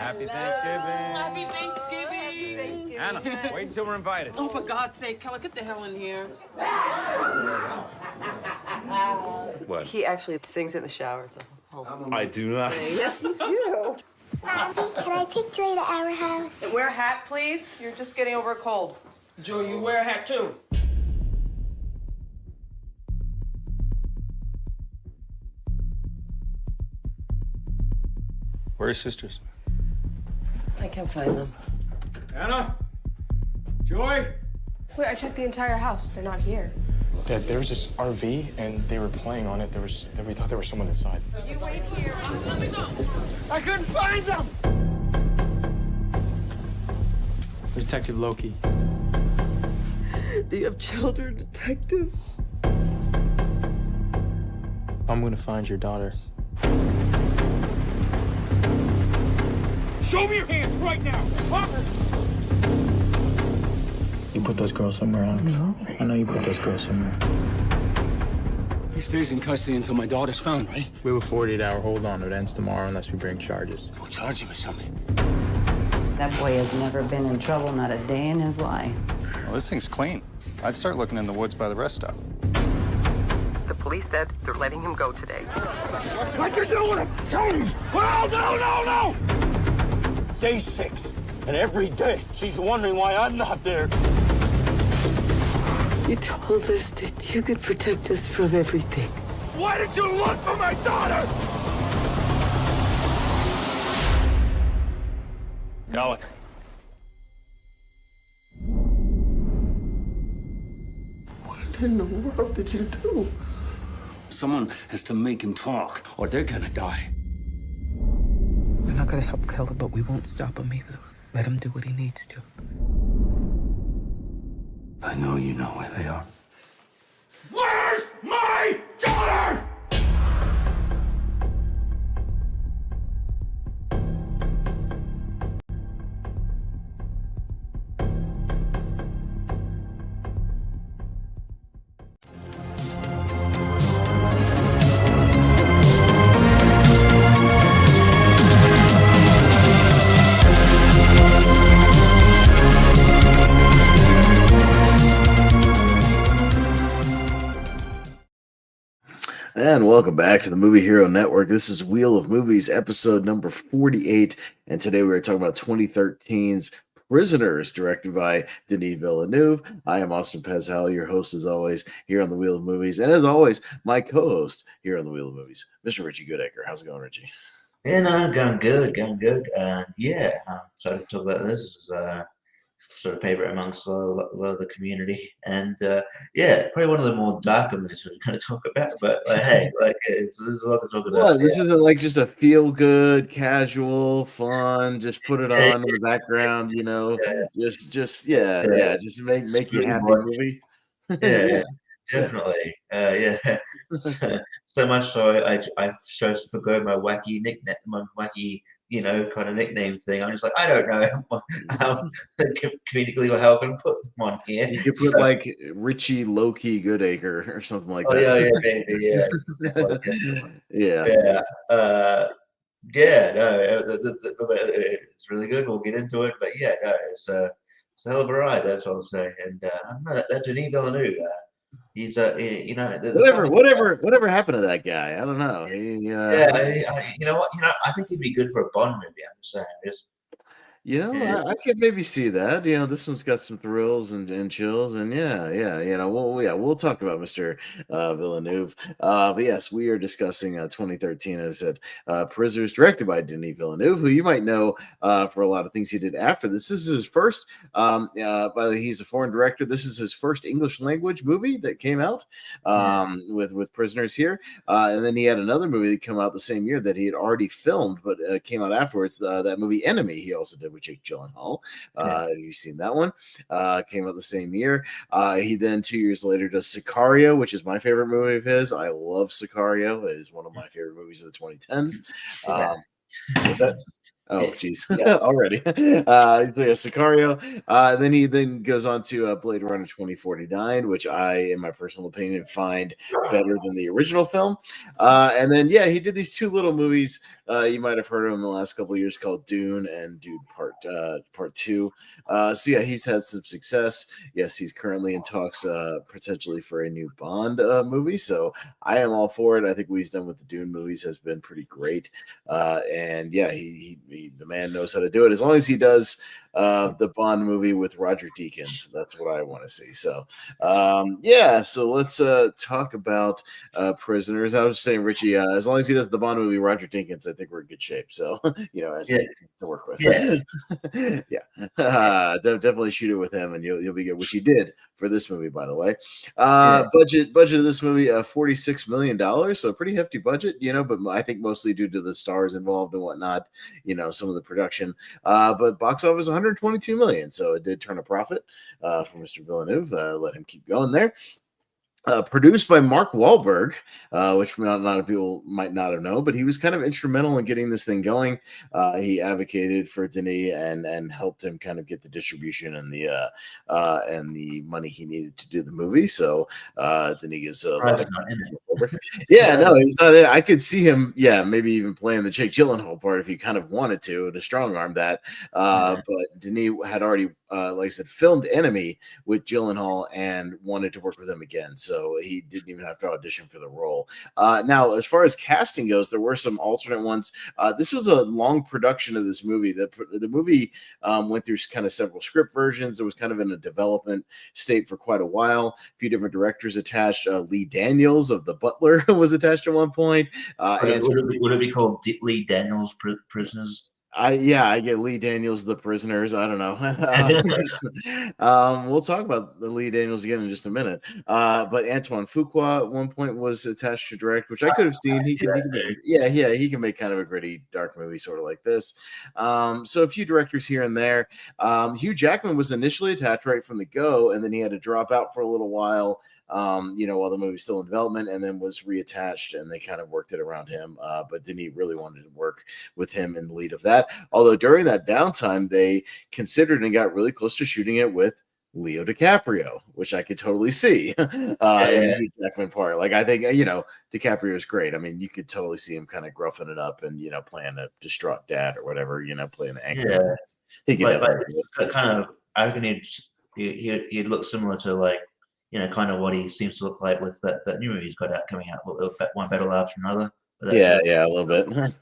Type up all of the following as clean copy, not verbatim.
Happy Thanksgiving. Happy Thanksgiving. Anna, wait until we're invited. Oh, for God's sake, Keller, get the hell in here. What? He actually sings in the shower. I do not. Yes, you do. Abby, can I take Joy to our house? And wear a hat, please. You're just getting over a cold. Joe, you wear a hat, too. Where are your sisters? I can't find them. Anna? Joy? Wait, I checked the entire house. They're not here. Dad, there was this RV, and they were playing on it. We thought there was someone inside. You wait here. Let me go. I couldn't find them! Detective Loki. Do you have children, detective? I'm gonna find your daughter. Show me your hands right now! Barber! You put those girls somewhere, Alex. No. I know you put those girls somewhere. He stays in custody until my daughter's found, right? We have a 48-hour hold on. It ends tomorrow unless we bring charges. We'll charge him with something. That boy has never been in trouble, not a day in his life. Well, this thing's clean. I'd start looking in the woods by the rest stop. The police said they're letting him go today. What you doing? Tell me! Oh, no! Day 6, and every day she's wondering why I'm not there. You told us that you could protect us from everything. Why did you look for my daughter? Alex. What in the world did you do? Someone has to make him talk, or they're gonna die. We're not gonna help Keller, but we won't stop him either. Let him do what he needs to. I know you know where they are. Where's my daughter? And welcome back to the Movie Hero Network. This is Wheel of Movies, episode number 48. And today we're talking about 2013's Prisoners, directed by Denis Villenueve. I am Austin Pezhal, your host as always, here on the Wheel of Movies. And as always, my co-host here on the Wheel of Movies, Mr. Richie Goodacre. How's it going, Richie? Yeah, no, going good. I'm excited to talk about this. This is sort of favorite amongst a lot of the community, and probably one of the more darker movies we're going to talk about. But hey, there's a lot to talk about. Well, this isn't like just a feel-good, casual, fun. Just put it on in the background, just make you happy movie. Yeah, definitely. So much so I chose to forgo my wacky nickname, my wacky kind of nickname thing. I'm just like, I don't know how comedically how I can put them on here. You could put like Richie Loki Goodacre or something like that. It's really good. We'll get into it, but it's a hell of a ride. That's all I'll say. And I don't know that Denis Villeneuve. He's whatever happened to that guy? I don't know. I think he'd be good for a Bond movie. I'm just saying, I could maybe see that. This one's got some thrills and chills, and we'll talk about Mr. Villeneuve. But yes, we are discussing 2013, as I said, Prisoners, directed by Denis Villeneuve, who you might know for a lot of things he did after this. This is his first. By the way, he's a foreign director. This is his first English language movie that came out with Prisoners here, and then he had another movie that came out the same year that he had already filmed, but came out afterwards. That movie Enemy, he also did with Jake Gyllenhaal. Have you seen that one? Came out the same year. He then 2 years later does Sicario, which is my favorite movie of his. I love Sicario. It is one of my favorite movies of the 2010s. What's that? Oh, geez, Yeah. already. So yeah, Sicario. Then he goes on to Blade Runner 2049, which I, in my personal opinion, find better than the original film. And then yeah, he did these two little movies. You might have heard of him in the last couple of years called Dune and Dune Part Two. So yeah, he's had some success. Yes, he's currently in talks potentially for a new Bond movie. So I am all for it. I think what he's done with the Dune movies has been pretty great. And yeah, the man knows how to do it. As long as he does the Bond movie with Roger Deakins, that's what I want to see. So yeah, so let's talk about Prisoners. I was just saying, Richie, as long as he does the Bond movie Roger Deakins, I think we're in good shape. So as to work with. Yeah. Definitely shoot it with him, and you'll be good, which he did for this movie, by the way. Budget of this movie, $46 million, so a pretty hefty budget, but I think mostly due to the stars involved and whatnot, some of the production. But box office 122 million, so it did turn a profit for Mr. Villeneuve. Let him keep going there. Produced by Mark Wahlberg, which a lot of people might not have known, but he was kind of instrumental in getting this thing going. He advocated for Denis and helped him kind of get the distribution and the money he needed to do the movie. So Denis is yeah, no, he's not. I could see him, maybe even playing the Jake Gyllenhaal part if he kind of wanted to strong arm that. But Denis had already, like I said, filmed Enemy with Gyllenhaal and wanted to work with him again. So he didn't even have to audition for the role. Now, as far as casting goes, there were some alternate ones. This was a long production of this movie. The movie went through kind of several script versions. It was kind of in a development state for quite a while. A few different directors attached. Lee Daniels of The Butler was attached at one point. Would it be called Lee Daniels Prisoners? I get Lee Daniels, The Prisoners. I don't know. We'll talk about the Lee Daniels again in just a minute. But Antoine Fuqua at one point was attached to direct, which I could have seen. He can make kind of a gritty, dark movie, sort of like this. So a few directors here and there. Hugh Jackman was initially attached right from the go, and then he had to drop out for a little while. While the movie's still in development, and then was reattached, and they kind of worked it around him. But Denis really wanted to work with him in the lead of that. Although during that downtime, they considered and got really close to shooting it with Leo DiCaprio, which I could totally see in the Hugh Jackman part. Like, I think, DiCaprio is great. I mean, you could totally see him kind of gruffing it up and, playing a distraught dad or whatever, playing the anchor. Yeah. He could kind of, I reckon he'd look similar to, like, kind of what he seems to look like with that new movie he's got coming out, One Battle After Another. Yeah, a little bit.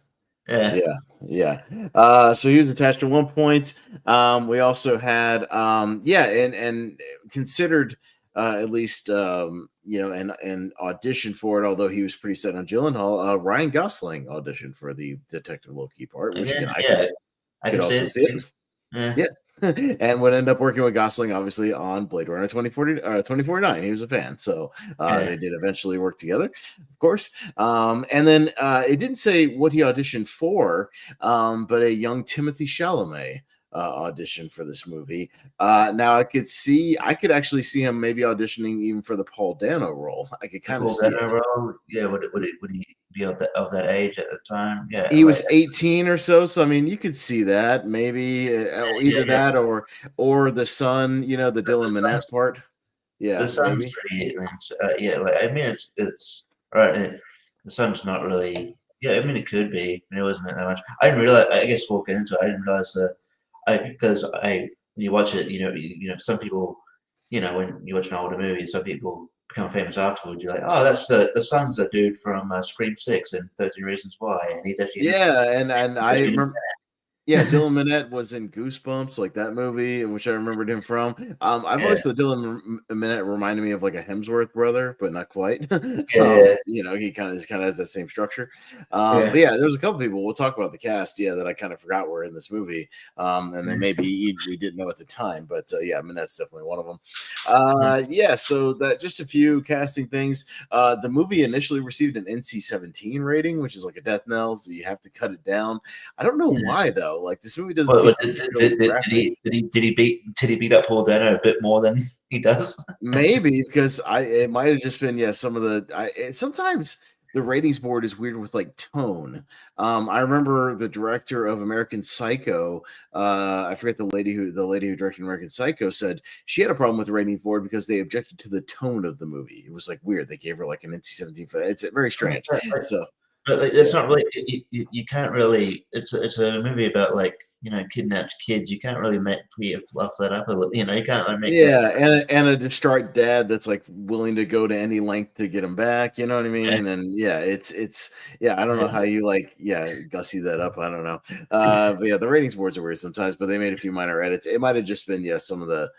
Yeah. So he was attached at one point. We also had, and considered at least, and auditioned for it, although he was pretty set on Gyllenhaal. Ryan Gosling auditioned for the Detective Low-Key part, which I could also see it. Yeah. And would end up working with Gosling, obviously, on Blade Runner 2049. He was a fan, so they did eventually work together, of course. And then it didn't say what he auditioned for, but a young Timothy Chalamet audition for this movie. Now I could actually see him maybe auditioning even for the Paul Dano role. I could kind of see it. Role? Yeah, would he be of that age at the time? Yeah, he was 18 or so. So I mean, you could see that maybe either that or the son. The Dylan Minnette part. Yeah, the son's pretty. I mean, it's right. The son's not really. Yeah, I mean, it could be. I mean, it wasn't that much. I didn't realize. I guess walking into it, I didn't realize that. Because when you watch it, some people, when you watch an older movie, some people become famous afterwards. You're like, oh, that's the son's the dude from Scream 6 and 13 Reasons Why, and he's actually and I remember. Yeah, Dylan Minnette was in Goosebumps, like that movie, which I remembered him from. I've always thought Dylan Minnette reminded me of like a Hemsworth brother, but not quite. He kind of has that same structure. But yeah, there's a couple people. We'll talk about the cast, that I kind of forgot were in this movie, and then maybe we didn't know at the time, but Minnette's definitely one of them. So that just a few casting things. The movie initially received an NC-17 rating, which is like a death knell, so you have to cut it down. I don't know why though. Like, this movie doesn't. Did he beat up Paul Dano a bit more than he does? Maybe because it might have just been some of the. Sometimes the ratings board is weird with like tone. I remember the director of American Psycho. I forget the lady who directed American Psycho said she had a problem with the ratings board because they objected to the tone of the movie. It was like weird. They gave her like an NC-17. It's very strange. So. But like, it's not really. You can't really. It's a movie about like kidnapped kids. You can't really fluff that up a little. You can't like make. And a distraught dad that's like willing to go to any length to get him back. You know what I mean? And it's I don't know how you gussy that up. I don't know. But yeah, the ratings boards are weird sometimes. But they made a few minor edits. It might have just been some of the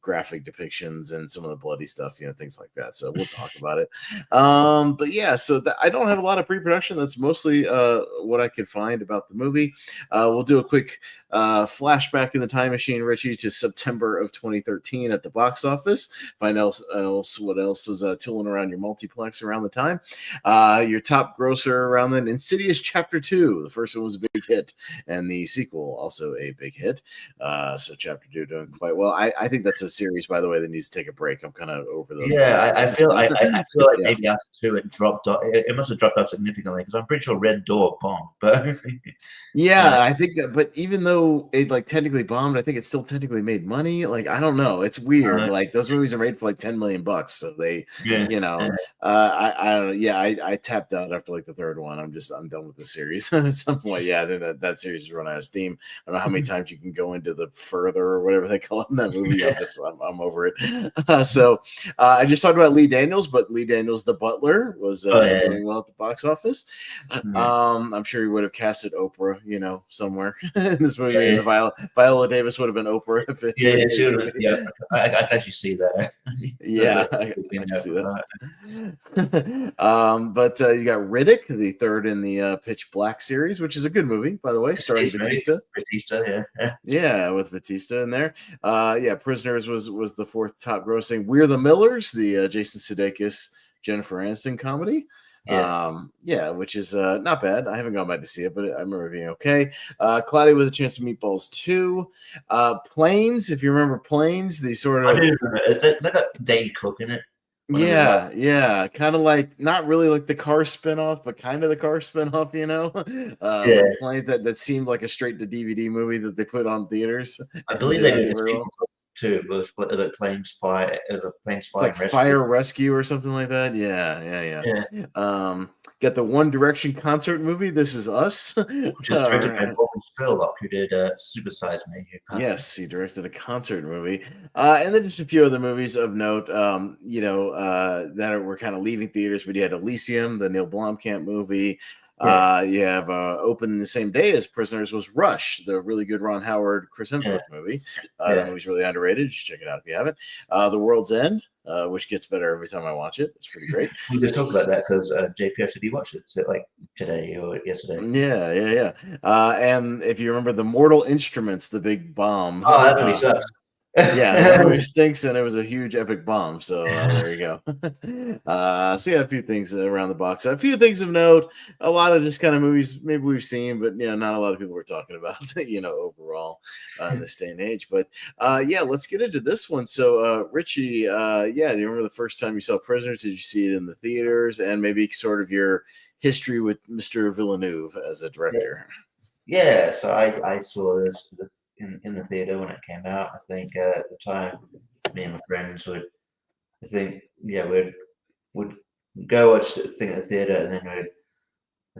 graphic depictions and some of the bloody stuff, things like that. So we'll talk about it. But yeah, so I don't have a lot of pre-production. That's mostly what I could find about the movie. We'll do a quick flashback in the time machine, Richie, to September of 2013 at the box office. Find out what else is tooling around your multiplex around the time. Your top grosser around then, Insidious Chapter 2. The first one was a big hit, and the sequel also a big hit. So Chapter 2 doing quite well. I think that's a series, by the way, that needs to take a break. I'm kind of over those. Yeah, I feel like maybe after 2 it dropped off. It must have dropped off significantly because I'm pretty sure Red Door bombed. But I think that. But even though it like technically bombed, I think it still technically made money. Like I don't know, it's weird. Like those movies are made for like $10 million, so they, I don't know. Yeah, I tapped out after like the third one. I'm done with the series at some point. Yeah, then that series is run out of steam. I don't know how many times you can go into the further or whatever they call it in that movie. I'm over it. So I just talked about Lee Daniels, but Lee Daniels, the butler, was doing well at the box office. I'm sure he would have casted Oprah, somewhere in this movie. And Viola Davis would have been Oprah. She would have. I can actually see that. I can see that. But you got Riddick, the third in the Pitch Black series, which is a good movie, by the way, starring Batista. Yeah, with Batista in there. Prisoners was the fourth top grossing. We're the Millers, the Jason Sudeikis, Jennifer Aniston comedy. Which is not bad. I haven't gone back to see it, but I remember it being okay. Cloudy with a Chance of Meatballs 2. Planes, if you remember Planes, the sort of... I do remember it. They got Dane Cook in it. Kind of like, not really like the Car spinoff, but kind of the Car spinoff, Planes that seemed like a straight to DVD movie that they put on theaters. I believe they did too. It was the Planes Fire. It was a Planes Fire. It's like Fire Rescue or something like that. Yeah. Got the One Direction concert movie, This Is Us, which is directed by Bob Spurlock, who did Super Size Me. Yes, he directed a concert movie, and then just a few other movies of note. That were kind of leaving theaters. But you had Elysium, the Neil Blomkamp movie. You have open the same day as Prisoners was Rush, the really good Ron Howard, Chris Hemsworth movie. That movie's really underrated. You should check it out if you haven't. The World's End, which gets better every time I watch it. It's pretty great. We just talked about that because JPF said he watched it like today or yesterday. Yeah. And if you remember The Mortal Instruments, the big bomb. Oh, that movie sucks. That movie stinks, and it was a huge epic bomb. So there you go. A few things around the box. A few things of note. A lot of just kind of movies maybe we've seen, but not a lot of people were talking about. Overall in this day and age. But let's get into this one. So Richie, do you remember the first time you saw Prisoners? Did you see it in the theaters? And maybe sort of your history with Mr. Villeneuve as a director. Yeah. So I saw this in the theater when it came out. I think at the time, me and my friends would go watch the thing at the theater, and then I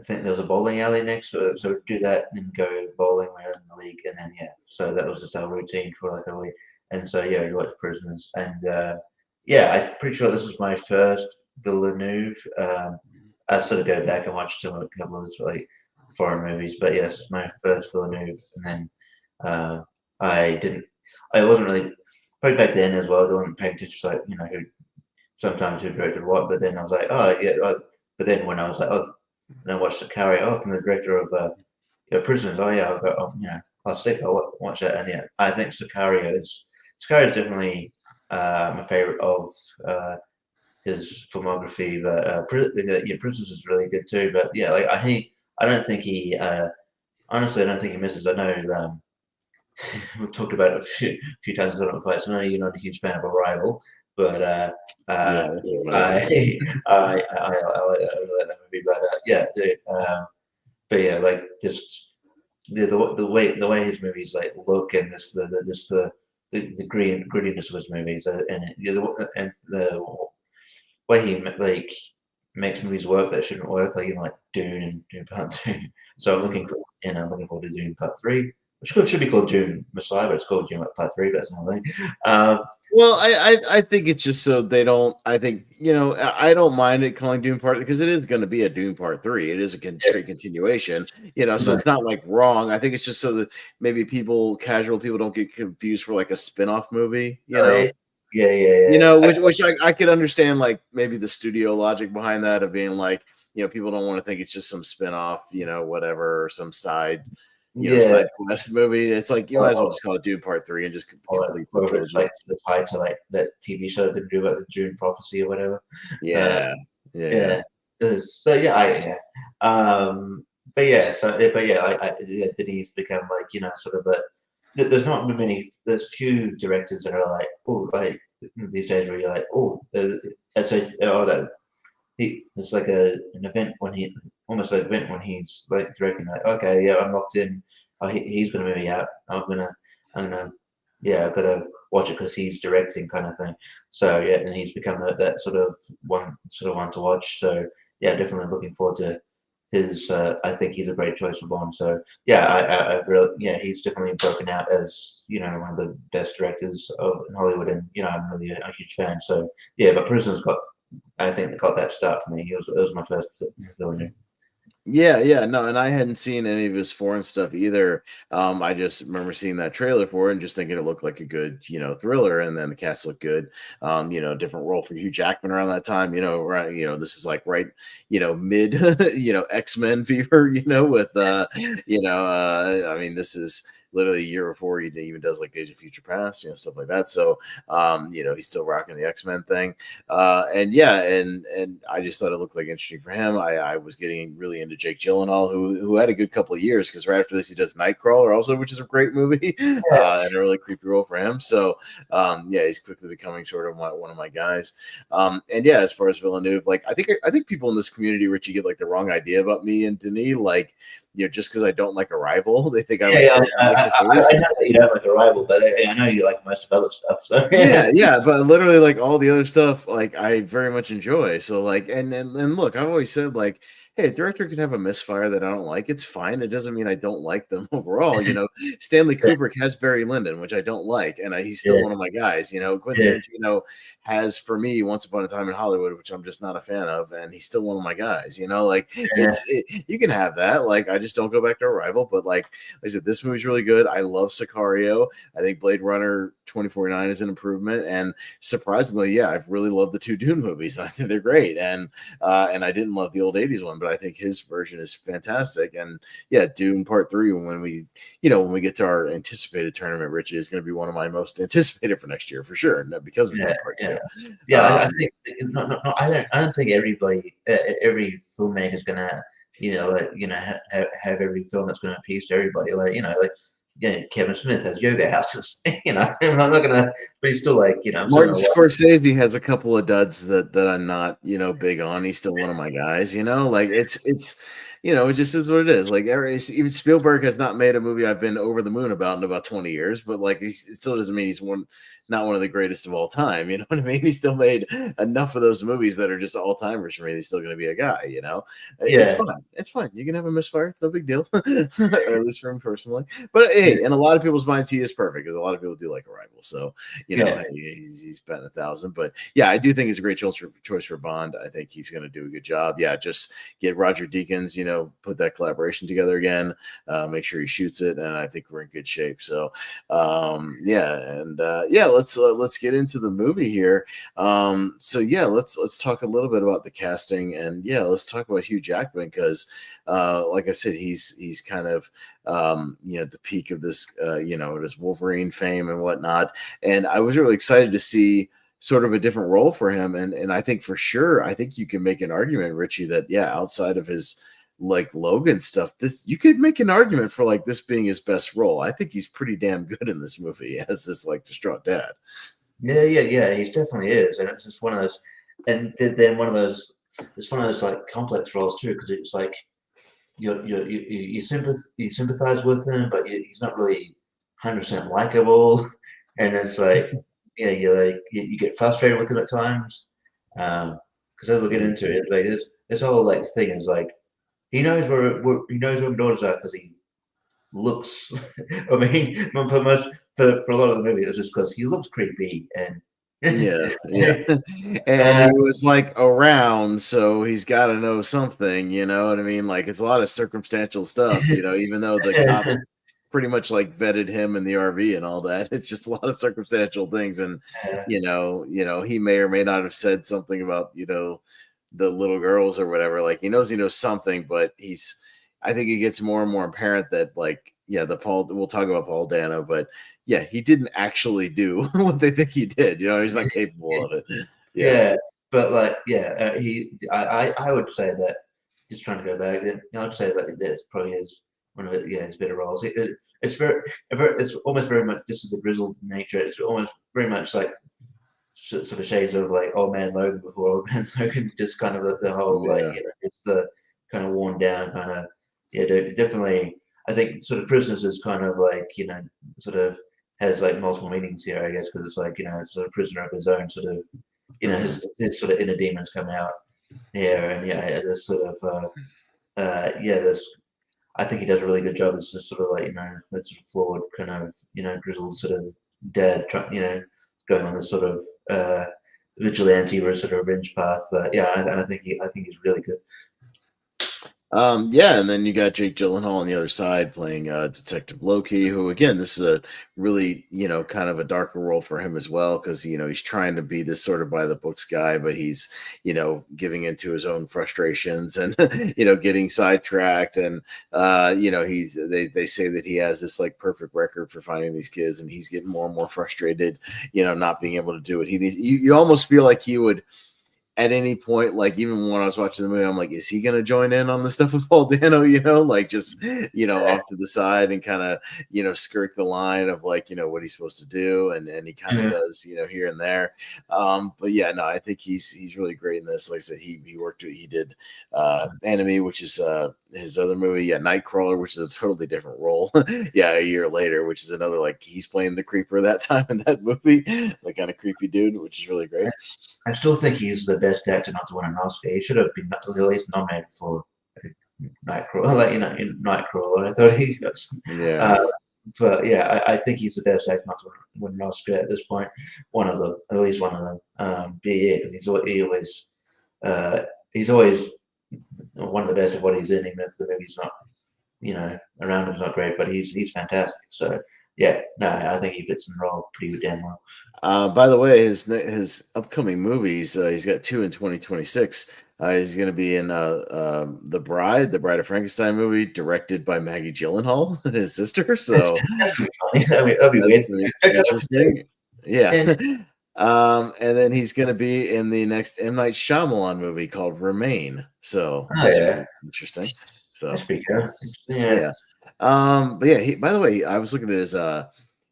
think there was a bowling alley next to it, so we'd do that and then go bowling when we were in the league, and then so that was just our routine for like a week. And so we watched Prisoners, and I'm pretty sure this was my first Villeneuve. I sort of go back and watch a couple of like foreign movies, but yes, my first Villeneuve, and then. I wasn't really, probably back then as well, I wasn't paying attention to who directed what, but then I was like, but then when I was like, and I watched Sicario, from the director of Prisoners, I'll go, I'll watch that, and I think Sicario is definitely my favorite of his filmography, but Prisoners is really good too, but I don't think he, honestly, I don't think he misses. I know, we've talked about it a few times on Fights. I know you're not a huge fan of Arrival, but Yeah, that's I really like that movie. But but yeah, like just the way his movies like look and the grittiness of his movies and the way he like makes movies work that shouldn't work, like like Dune and Dune Part Two. So I'm looking forward to Dune Part Three, which should be called Dune Messiah, but it's called Dune Part Three. But that's another thing. Well, I think it's just so they don't. I think I don't mind it calling Dune Part because it is going to be a Dune Part 3. It is a straight continuation. So it's not like wrong. I think it's just so that maybe casual people don't get confused for like a spin-off movie. Yeah. Which I could understand, like maybe the studio logic behind that of being like, people don't want to think it's just some spin-off, whatever, or some side side quest movie. It's like you might as well just call it Dune Part 3 and just complete the trilogy. It's like the tie to like that TV show that they do about the Dune prophecy or whatever. Yeah. So Denis become like sort of there's not many. There's few directors that are like these days where you're like it's like an event when almost like an event when he's like directing like okay I'm locked in. He's gonna movie out. I've gotta watch it because he's directing kind of thing. So and he's become that sort of one to watch. So definitely looking forward to his. I think he's a great choice for Bond. So I really he's definitely broken out as one of the best directors in Hollywood, and I'm really a huge fan. So but Prisoner's got that start for me. It was my first Villeneuve. Yeah, no, and I hadn't seen any of his foreign stuff either. I just remember seeing that trailer for it and just thinking it looked like a good, thriller, and then the cast looked good. Different role for Hugh Jackman around that time. Right. This is like right, mid, X-Men fever. With I mean, this is literally a year before he even does like Days of Future Past, stuff like that. So, he's still rocking the X-Men thing. And I just thought it looked like interesting for him. I was getting really into Jake Gyllenhaal, who had a good couple of years because right after this he does Nightcrawler also, which is a great movie and a really creepy role for him. So, he's quickly becoming sort of one of my guys. As far as Villeneuve, like I think people in this community, Richie, get like the wrong idea about me and Denis, like. Just because I don't like Arrival, they think I like I know that you don't like Arrival, but I know you like most of other stuff. So but literally, like all the other stuff, like I very much enjoy. So, like, and look, I've always said, like, hey, a director can have a misfire that I don't like. It's fine. It doesn't mean I don't like them overall. Stanley Kubrick has Barry Lyndon, which I don't like, and he's still one of my guys. Quentin Tarantino has, for me, Once Upon a Time in Hollywood, which I'm just not a fan of, and he's still one of my guys. You can have that. Like, I just don't go back to Arrival, but like I said, this movie's really good. I love Sicario. I think Blade Runner 2049 is an improvement, and surprisingly, I've really loved the two Dune movies. I think they're great, and I didn't love the old '80s one, but I think his version is fantastic. And Dune Part 3, when we get to our anticipated tournament, Richie, is going to be one of my most anticipated for next year for sure, because of Part 2. I think I don't think everybody, every filmmaker is gonna have every film that's going to appease to everybody. Kevin Smith has yoga houses. I'm not gonna, but he's still like, Martin Scorsese has a couple of duds that I'm not, big on. He's still one of my guys. Like it's it just is what it is. Like even Spielberg has not made a movie I've been over the moon about in about 20 years, but like it still doesn't mean he's not one of the greatest of all time. You know what I mean? He still made enough of those movies that are just all timers for me. He's still going to be a guy, It's fine. It's fine. You can have a misfire. It's no big deal, or at least for him personally. But hey, in a lot of people's minds, he is perfect because a lot of people do like Arrival. So, he's betting 1,000. But I do think he's a great choice for Bond. I think he's going to do a good job. Just get Roger Deakins, put that collaboration together again, make sure he shoots it. And I think we're in good shape. So, let's get into the movie here. Let's talk a little bit about the casting, and let's talk about Hugh Jackman because, like I said, he's kind of the peak of this his Wolverine fame and whatnot. And I was really excited to see sort of a different role for him, and I think for sure, I think you can make an argument, Richie, that outside of his like Logan stuff, you could make an argument for like this being his best role. I think he's pretty damn good in this movie as this like distraught dad. Yeah. He definitely is, and it's just one of those, and then one of those. It's one of those like complex roles too, because it's like you sympathize with him, but he's not really 100% likable, and it's like you get frustrated with him at times, because as we'll get into it, like this whole like thing is like he knows where he knows where daughters are because he looks. I mean, for a lot of the movie, it's just because he looks creepy and. Yeah. And he was like around, so he's got to know something, you know what I mean? Like it's a lot of circumstantial stuff, even though the cops pretty much like vetted him in the RV and all that. It's just a lot of circumstantial things, and he may or may not have said something about the little girls or whatever. Like he knows something, but I think it gets more and more apparent that we'll talk about Paul Dano, but he didn't actually do what they think he did. He's not capable of it. Yeah, but like I would say that, just trying to go back, then I would say that probably is one of his better roles. It's almost very much, this is the grizzled nature. It's almost very much like sort of shades of like Old Man Logan before Old Man Logan, just kind of the whole it's the kind of worn down kind of definitely. I think sort of Prisoners is kind of like sort of has like multiple meanings here, I guess, because it's like sort of prisoner of his own, sort of his sort of inner demons come out here, and this sort of this. I think he does a really good job as just sort of like that sort of flawed kind of grizzled sort of dad, going on this sort of vigilante or sort of revenge path. But I think he's really good. And then you got Jake Gyllenhaal on the other side playing Detective Loki, who again, this is a really kind of a darker role for him as well, because he's trying to be this sort of by the books guy, but he's giving into his own frustrations and getting sidetracked, and they say that he has this like perfect record for finding these kids, and he's getting more and more frustrated, not being able to do it. He needs, you almost feel like he would. At any point, like even when I was watching the movie, I'm like, is he going to join in on the stuff with Paul Dano, like just, off to the side and kind of, skirt the line of like, what he's supposed to do. And he kind of does, here and there. But I think he's really great in this. Like I said, he did Enemy, which is his other movie. Nightcrawler, which is a totally different role. A year later, which is another, like he's playing the creeper that time in that movie, like kind of creepy dude, which is really great. I still think he's the best actor not to win an Oscar. He should have been at least nominated for Nightcrawler. Like Nightcrawler, I thought he was. But I think he's the best actor not to win an Oscar at this point. At least one of them. Because he's always one of the best of what he's in, even if the movie's not, around him's not great. But he's fantastic. So. I think he fits in the role pretty damn well. By the way, his upcoming movies, he's got 2 in 2026. He's going to be in The Bride of Frankenstein movie, directed by Maggie Gyllenhaal, his sister. So that's gonna be funny. That'd be weird. Interesting. And then he's going to be in the next M. Night Shyamalan movie called Remain. So interesting. So that's pretty good. But by the way, I was looking at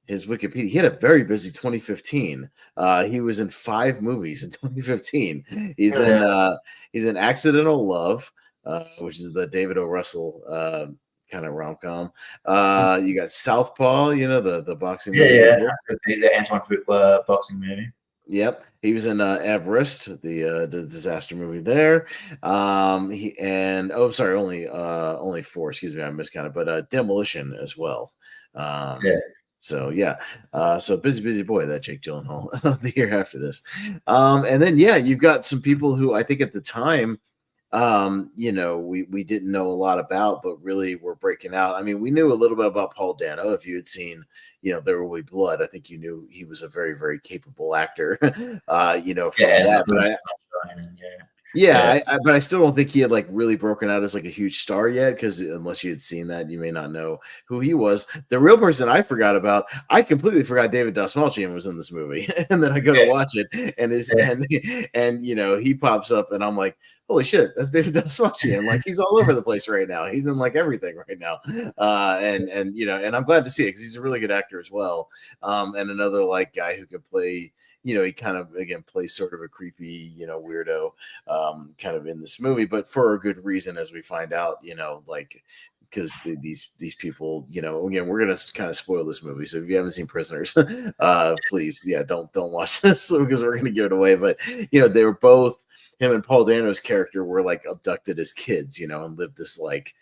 his Wikipedia. He had a very busy 2015. He was in 5 movies in 2015. He's in Accidental Love, which is the David O. Russell kind of rom-com. You got Southpaw, the boxing movie. The Antoine Fuqua boxing movie. Yep, he was in Everest, the disaster movie there. Only 4. Excuse me, I miscounted. But Demolition as well. So busy boy, that Jake Gyllenhaal. The year after this, and then you've got some people who I think at the time, we didn't know a lot about, but really were breaking out. I mean, we knew a little bit about Paul Dano. If you had seen, There Will Be Blood, I think you knew he was a very, very capable actor. From that. But I still don't think he had like really broken out as like a huge star yet, because unless you had seen that, you may not know who he was. The real person I forgot about, I completely forgot David Dastmalchian was in this movie, and then I go to watch it, and he pops up, and I'm like, holy shit, that's David Dastmalchian. And like he's all over the place right now. He's in like everything right now. And you know, and I'm glad to see it because he's a really good actor as well. And another like guy who could play, you know, he kind of again plays sort of a creepy, you know, weirdo kind of in this movie, but for a good reason, as we find out, you know, like because these people, you know, again, we're gonna kind of spoil this movie. So if you haven't seen Prisoners, please, yeah, don't watch this because we're gonna give it away. But you know, they were both, him and Paul Dano's character were like abducted as kids, you know, and lived this like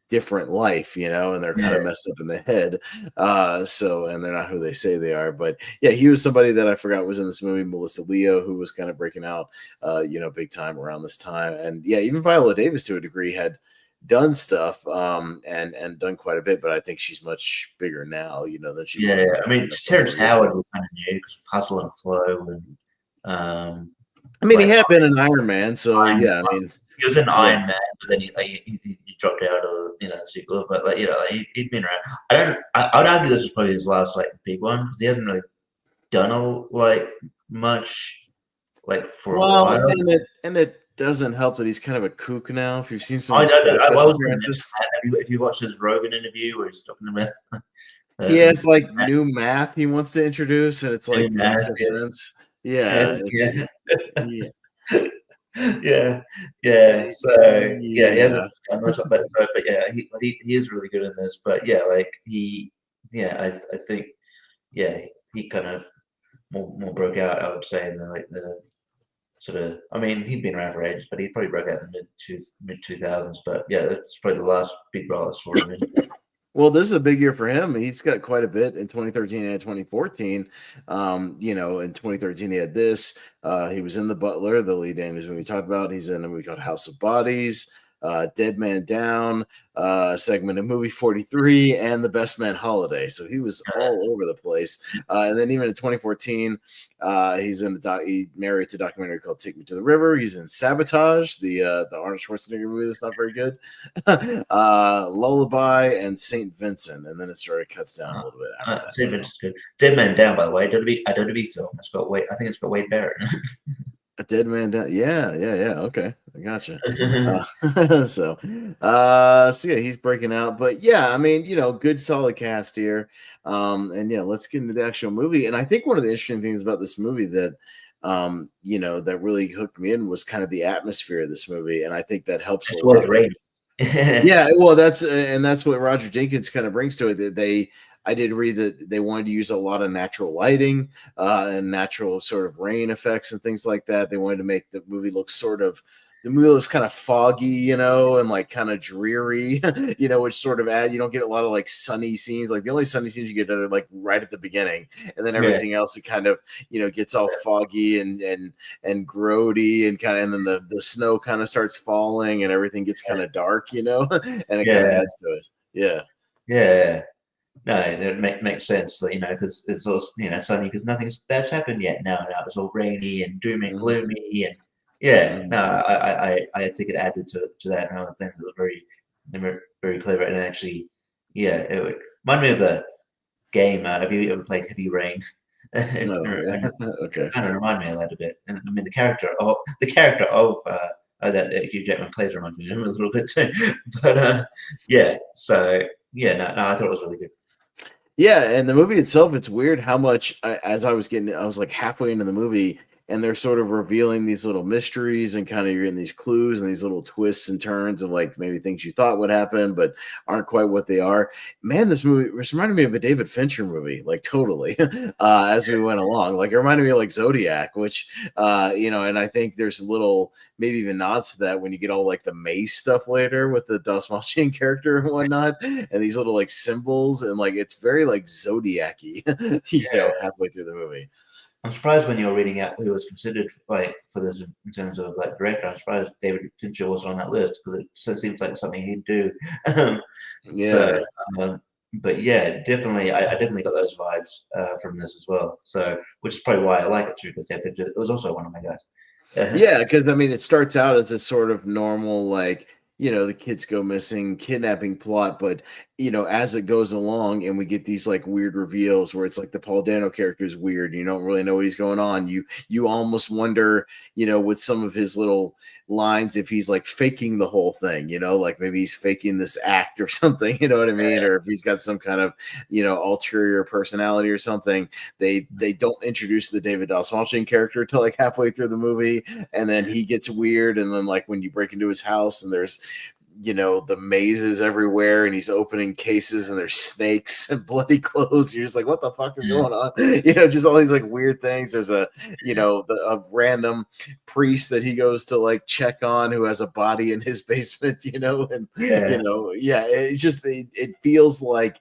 different life, you know, and they're kind of messed up in the head. So, and they're not who they say they are. But yeah, he was somebody that I forgot was in this movie, Melissa Leo, who was kind of breaking out, you know, big time around this time. And yeah, even Viola Davis to a degree had done stuff and done quite a bit, but I think she's much bigger now, you know, than she was. Yeah, I mean, Terrence Howard was kind of new because of Hustle and Flow, and I mean, he had been an Iron Man, so Iron yeah, Man. I mean, he was in Iron Man, but then he dropped out of, you know, the sequel. But like, you know, he'd been around. I would argue this was probably his last like big one because he hasn't really done like much like for a while. And it doesn't help that he's kind of a kook now. If you've seen some, if you watched his Rogan interview where he's talking about, yeah, it's like new math he wants to introduce, and it's like makes no sense. Yeah, yeah. So yeah, he hasn't done much, but yeah, he is really good in this. But yeah, like I think he kind of more broke out, I would say, in the sort of, I mean, he'd been around for ages, but he probably broke out in the mid 2000s. But yeah, that's probably the last big role I saw him in. Well, this is a big year for him. He's got quite a bit in 2013 and 2014. You know, in 2013 he had this. He was in The Butler, the lead in we talked about. He's in a movie called House of Bodies, Dead Man Down, segment of movie 43, and The Best Man Holiday. So he was all over the place. And then even in 2014, he's in he married to a documentary called Take Me to the River. He's in Sabotage, the Arnold Schwarzenegger movie that's not very good. Lullaby and St. Vincent, and then it sort of cuts down a little bit after that. St. Vincent's good. Dead Man Down, by the way, WWE film. I think it's got Wade Barrett. A Dead Man Down. Yeah. Okay, I gotcha. So yeah, he's breaking out. But yeah, I mean, you know, good solid cast here. And yeah, let's get into the actual movie. And I think one of the interesting things about this movie that you know, that really hooked me in was kind of the atmosphere of this movie. And I think that helps a lot. Yeah, well, that's what Roger Jenkins kind of brings to it. I did read that they wanted to use a lot of natural lighting and natural sort of rain effects and things like that. They wanted to make the movie look kind of foggy, you know, and like kind of dreary, you know, which sort of you don't get a lot of like sunny scenes. Like the only sunny scenes you get are like right at the beginning, and then everything else, it kind of, you know, gets all foggy and grody and kind of, and then the snow kind of starts falling and everything gets kind of dark, you know, and it kind of adds to it. Yeah. No, it makes sense, you know, because it's also, you know, sunny because nothing bad's happened yet. Now it's all rainy and doom and gloomy, and I think it added to that. And I think it was very clever, and actually, it would remind me of the game. Have you ever played Heavy Rain? No, okay. Kind of remind me of that a bit. And I mean, the character of that Hugh Jackman plays reminds me of him a little bit too. But so no, I thought it was really good. Yeah, and the movie itself, it's weird how much, as I was like halfway into the movie, and they're sort of revealing these little mysteries and kind of you're getting these clues and these little twists and turns of like maybe things you thought would happen but aren't quite what they are. Man, this movie reminded me of a David Fincher movie, like totally, as we went along. Like it reminded me of like Zodiac, which, you know, and I think there's little, maybe even nods to that when you get all like the maze stuff later with the Dastmalchian character and whatnot, and these little like symbols, and like it's very like Zodiac-y, you know, halfway through the movie. I'm surprised when you're reading out who was considered like for this in terms of like director. I'm surprised David Fincher was on that list because it seems like something he'd do. So, but yeah, definitely, I definitely got those vibes from this as well. So, which is probably why I like it too, because David Fincher was also one of my guys. Yeah, because I mean, it starts out as a sort of normal, like, the kids go missing, kidnapping plot, but as it goes along and we get these like weird reveals where it's like the Paul Dano character is weird, you don't really know what he's going on. You almost wonder, with some of his little lines if he's like faking the whole thing, like maybe he's faking this act or something, you know what I mean? Or if he's got some kind of, ulterior personality or something. They don't introduce the David Dastmalchian character till like halfway through the movie, and then he gets weird, and then like when you break into his house and there's the mazes everywhere and he's opening cases and there's snakes and bloody clothes, you're just like, what the fuck is going on? Just all these like weird things. There's a a random priest that he goes to like check on who has a body in his basement, and it's just it feels like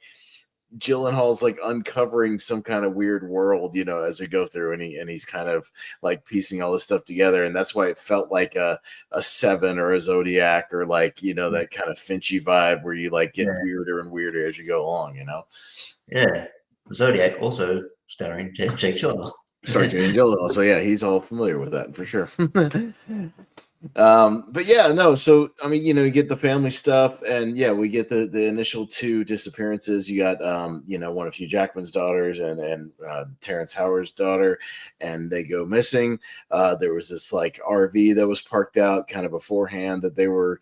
Gyllenhaal's like uncovering some kind of weird world, as we go through, and he's kind of like piecing all this stuff together, and that's why it felt like a Seven or a Zodiac or like that kind of Finchy vibe where you like get weirder and weirder as you go along, Yeah, Zodiac also starring Jake Gyllenhaal. Starring Jake Gyllenhaal, so yeah, he's all familiar with that for sure. But yeah, no, so I mean, you get the family stuff, and yeah, we get the initial two disappearances. You got one of Hugh Jackman's daughters and Terrence Howard's daughter, and they go missing. There was this like RV that was parked out kind of beforehand that they were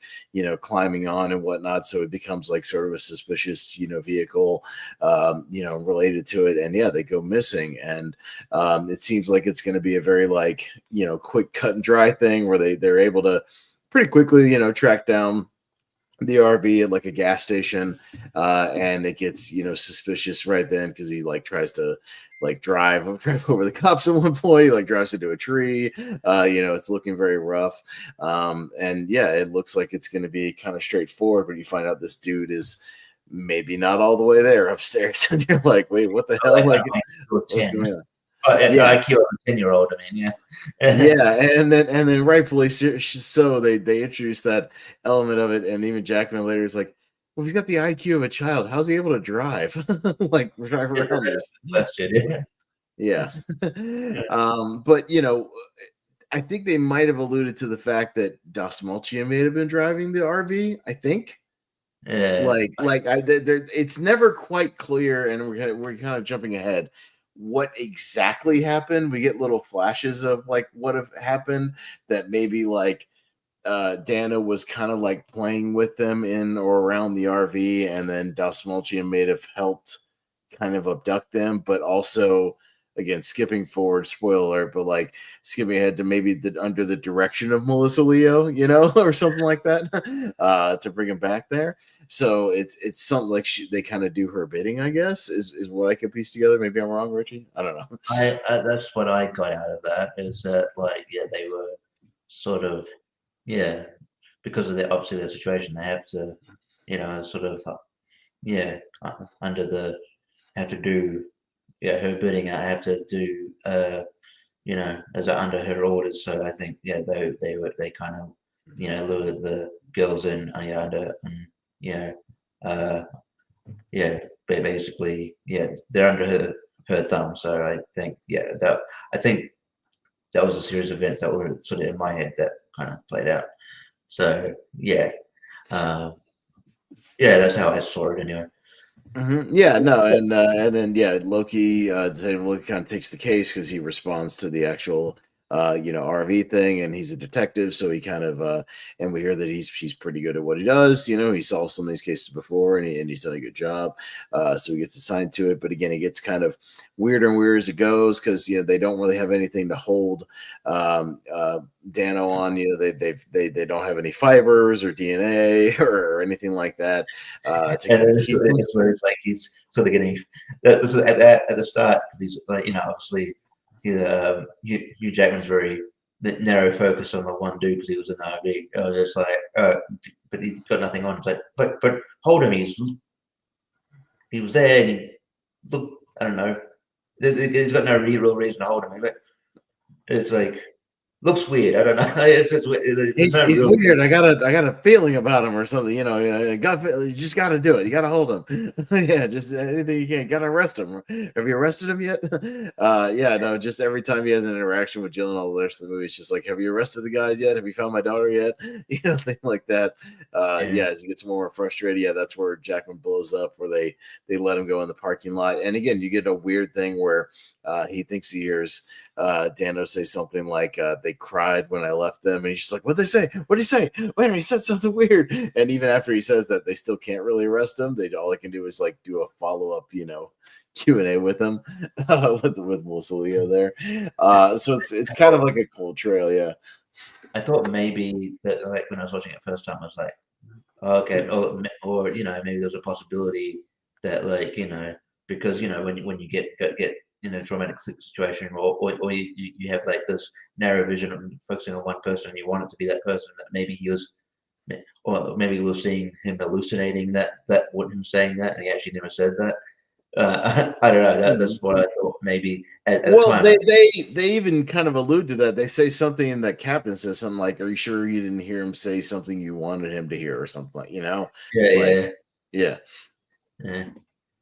climbing on and whatnot, so it becomes like sort of a suspicious vehicle related to it, and yeah, they go missing, and it seems like it's going to be a very like quick cut and dry thing where they're able to pretty quickly, track down the RV at like a gas station, and it gets suspicious right then because he like tries to like drive over the cops at one point. He like drives into a tree. It's looking very rough, and yeah, it looks like it's going to be kind of straightforward. But you find out this dude is maybe not all the way there upstairs, and you're like, wait, what the hell? Like, what's going on? I kill a 10-year-old. I mean, yeah, and then rightfully so, they introduce that element of it, and even Jackman later is like, well, he's got the IQ of a child. How's he able to drive? Like drive around this? Yeah. But I think they might have alluded to the fact that Dastmalchian may have been driving the RV. I think. Yeah. It's never quite clear, and we're kind of jumping ahead. What exactly happened? We get little flashes of like what have happened that maybe like Dana was kind of like playing with them in or around the RV, and then Dastmalchian may have helped kind of abduct them, but also again skipping forward, spoiler alert, but like skipping ahead to maybe under the direction of Melissa Leo, or something like that, to bring him back there. So it's something like they kind of do her bidding, I guess, is what I could piece together. Maybe I'm wrong, Richie. I don't know. I that's what I got out of that, is that like they were sort of because of obviously their situation, they have to sort of have to do her bidding. I have to do as under her orders. So I think they kind of lured the girls in but basically they're under her thumb. So I think that was a series of events that were sort of in my head that kind of played out. So that's how I saw it anyway. Mm-hmm. Yeah, no, and then Loki kind of takes the case because he responds to the actual RV thing, and he's a detective, so he kind of and we hear that he's pretty good at what he does. He solved some of these cases before, and he's done a good job. So he gets assigned to it, but again, it gets kind of weirder and weirder as it goes because they don't really have anything to hold Dano on. They don't have any fibers or DNA or anything like that. And it's where it's like he's sort of getting at the start because he's like obviously. Hugh Jackman's very narrow focus on the one dude because he was in the RV. I was just like, but he's got nothing on. It's like, but hold him. He was there, and he look. I don't know. He's got no real reason to hold him. It's like looks weird. I don't know. He's weird. I got a feeling about him or something. You know, you just got to do it. You got to hold him. Yeah, just anything you can. Got to arrest him. Have you arrested him yet? Yeah, no. Just every time he has an interaction with Gyllenhaal, the rest of the movie, it's just like, have you arrested the guy yet? Have you found my daughter yet? You know, thing like that. Yeah, as he gets more frustrated, yeah, that's where Jackman blows up, where they let him go in the parking lot. And again, you get a weird thing where he thinks he hears Dano say something like they cried when I left them, and he's just like, what'd they say? What'd he say? Wait, he said something weird. And even after he says that, they still can't really arrest him. All they can do is like do a follow-up, Q&A with him with Melissa Leo there. So it's kind of like a cold trail, yeah. I thought maybe that, like, when I was watching it first time, I was like, okay, or maybe there's a possibility that, like, because when you get in a traumatic situation, or you have like this narrow vision of focusing on one person, and you want it to be that person, that maybe he was, or maybe we were seeing him hallucinating that him saying that, and he actually never said that. I don't know. That's what I thought. Maybe at the time. They even kind of allude to that. They say something in that captain says something like, "Are you sure you didn't hear him say something you wanted him to hear, or something like, Yeah.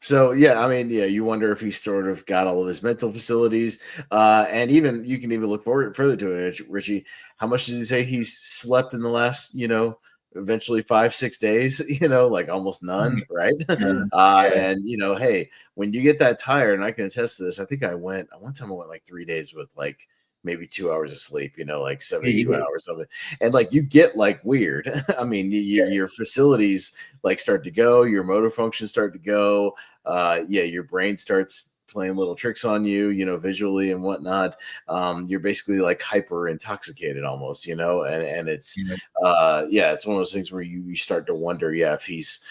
So yeah, I mean, yeah, you wonder if he sort of got all of his mental facilities, and even you can even look further to it, Richie. How much does he say he's slept in the last, eventually 5-6 days, like almost none, right? And hey, when you get that tired, and I can attest to this, I think one time I went like 3 days with like maybe 2 hours of sleep, like 72 hours of it, and like you get like weird. I mean, your facilities like start to go, your motor functions start to go, your brain starts playing little tricks on you, visually and whatnot. You're basically like hyper intoxicated almost, and it's it's one of those things where you start to wonder, if he's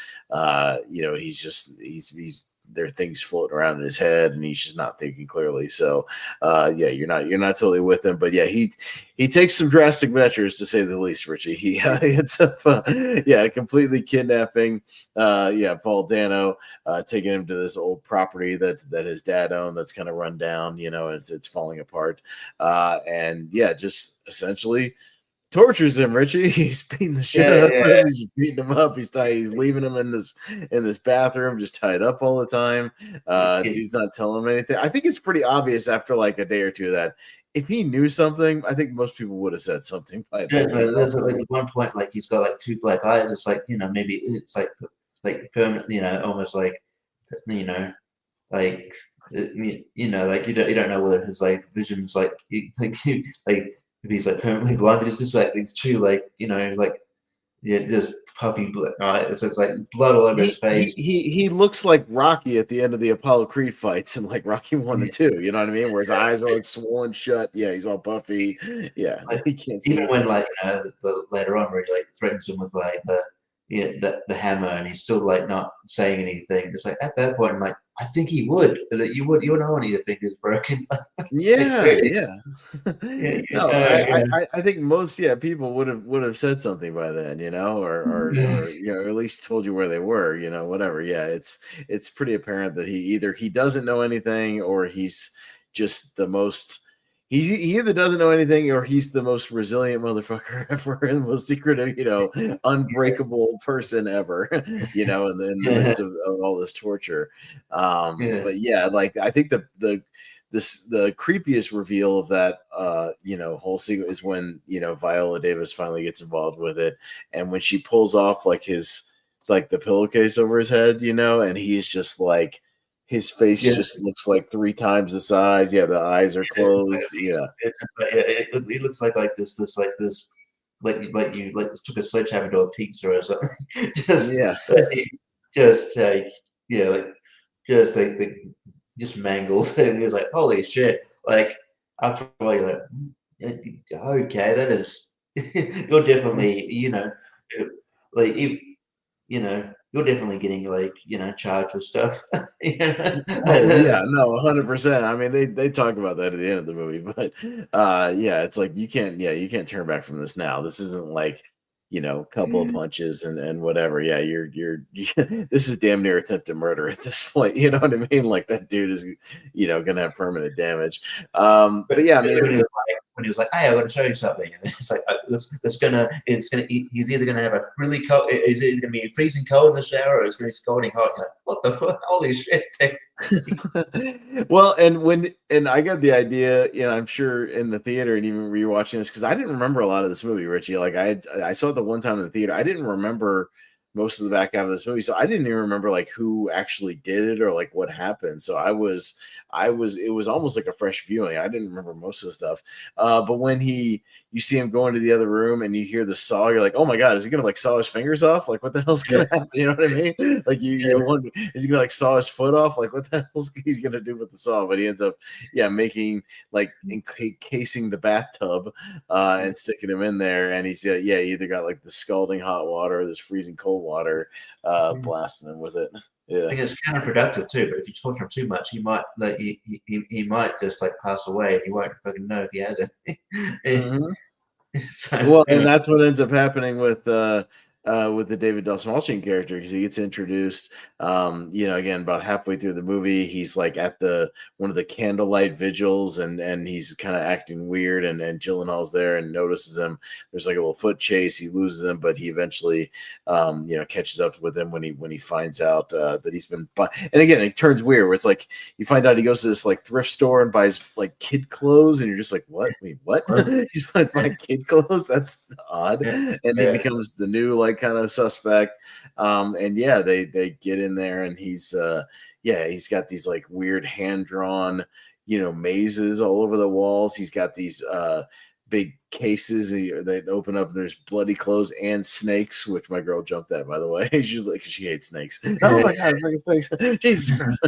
he's there are things floating around in his head and he's just not thinking clearly. So you're not totally with him, but he takes some drastic measures, to say the least, Richie. He ends up completely kidnapping Paul Dano, taking him to this old property that his dad owned that's kind of run down, it's falling apart, and just essentially tortures him, Richie. He's beating the shit out of him. He's beating him up. He's leaving him in this bathroom, just tied up all the time. Dude's not telling him anything. I think it's pretty obvious after like a day or two that if he knew something, I think most people would have said something by then. There's at one point, like, he's got like two black eyes. It's like, maybe it's like permanent, almost like, like, like you don't know whether his like vision's like if he's like permanently blind. It's just like these two, like, just puffy black eyes. It's like blood all over his face. He looks like Rocky at the end of the Apollo Creed fights in like Rocky 1 and 2. You know what I mean? Where his eyes are like swollen shut. Yeah, he's all puffy. Yeah, like, he can't see. Even when like later on, where he like threatens him with like the hammer, and he's still like not saying anything. Just like at that point, I'm like, I think he would. That you would know when your finger's broken. No, I think most people would have said something by then, or at least told you where they were, whatever. Yeah, it's pretty apparent that he doesn't know anything, or he's just the most. He either doesn't know anything, or he's the most resilient motherfucker ever, and the most secretive, unbreakable person ever, in the midst of all this torture. But like I think the creepiest reveal of that whole sequence is when Viola Davis finally gets involved with it, and when she pulls off like the pillowcase over his head, and he's just like. His face just looks like 3 times the size. Yeah, the eyes are closed. He looks like this like you took a sledgehammer to a pizza or something. Just mangled. And he was like, holy shit! Like after a while, you're like, okay, that is you're definitely you're definitely getting charged with stuff. Oh yeah, no, 100%. I mean, they talk about that at the end of the movie, but it's like you can't turn back from this now. This isn't like couple of punches and whatever. Yeah, you're this is damn near attempted murder at this point. You know what I mean? Like that dude is gonna have permanent damage. But yeah, I mean, when he was like, "Hey, I got to show you something," and it's like, he's either gonna have a really cold, is it gonna be freezing cold in the shower, or it's gonna be scalding hot. You're like, what the fuck? Holy shit! Well, and I got the idea, I'm sure in the theater and even rewatching this because I didn't remember a lot of this movie, Richie. Like I saw it the one time in the theater. I didn't remember most of the back half of this movie, so I didn't even remember like who actually did it or like what happened. So it was almost like a fresh viewing. I didn't remember most of the stuff. But when you see him go into the other room and you hear the saw, you're like, oh my god, is he gonna like saw his fingers off? Like what the hell's gonna happen? You know what I mean? Like you wonder, is he gonna like saw his foot off? Like what the hell's he's gonna do with the saw? But he ends up making like encasing the bathtub and sticking him in there, and he's he either got like the scalding hot water or this freezing cold water blasting him with it. Yeah. I think it's counterproductive too. But if you torture him too much, he might he might just like pass away, and you won't fucking know if he has anything. Well, and that's what ends up happening with the David Dastmalchian character, because he gets introduced, again, about halfway through the movie. He's like at one of the candlelight vigils, and he's kind of acting weird, and Gyllenhaal's there and notices him. There's like a little foot chase. He loses him, but he eventually, catches up with him when he finds out that he's been. And again, it turns weird where it's like you find out he goes to this like thrift store and buys like kid clothes, and you're just like, what? Wait, what? He's buying kid clothes? That's odd. And he becomes the new like kind of suspect. They get in there, and he's got these like weird hand-drawn mazes all over the walls. He's got these big cases that open up. There's bloody clothes and snakes, which my girl jumped at, by the way. She's like, she hates snakes. Oh my god, fucking snakes! Jesus Christ!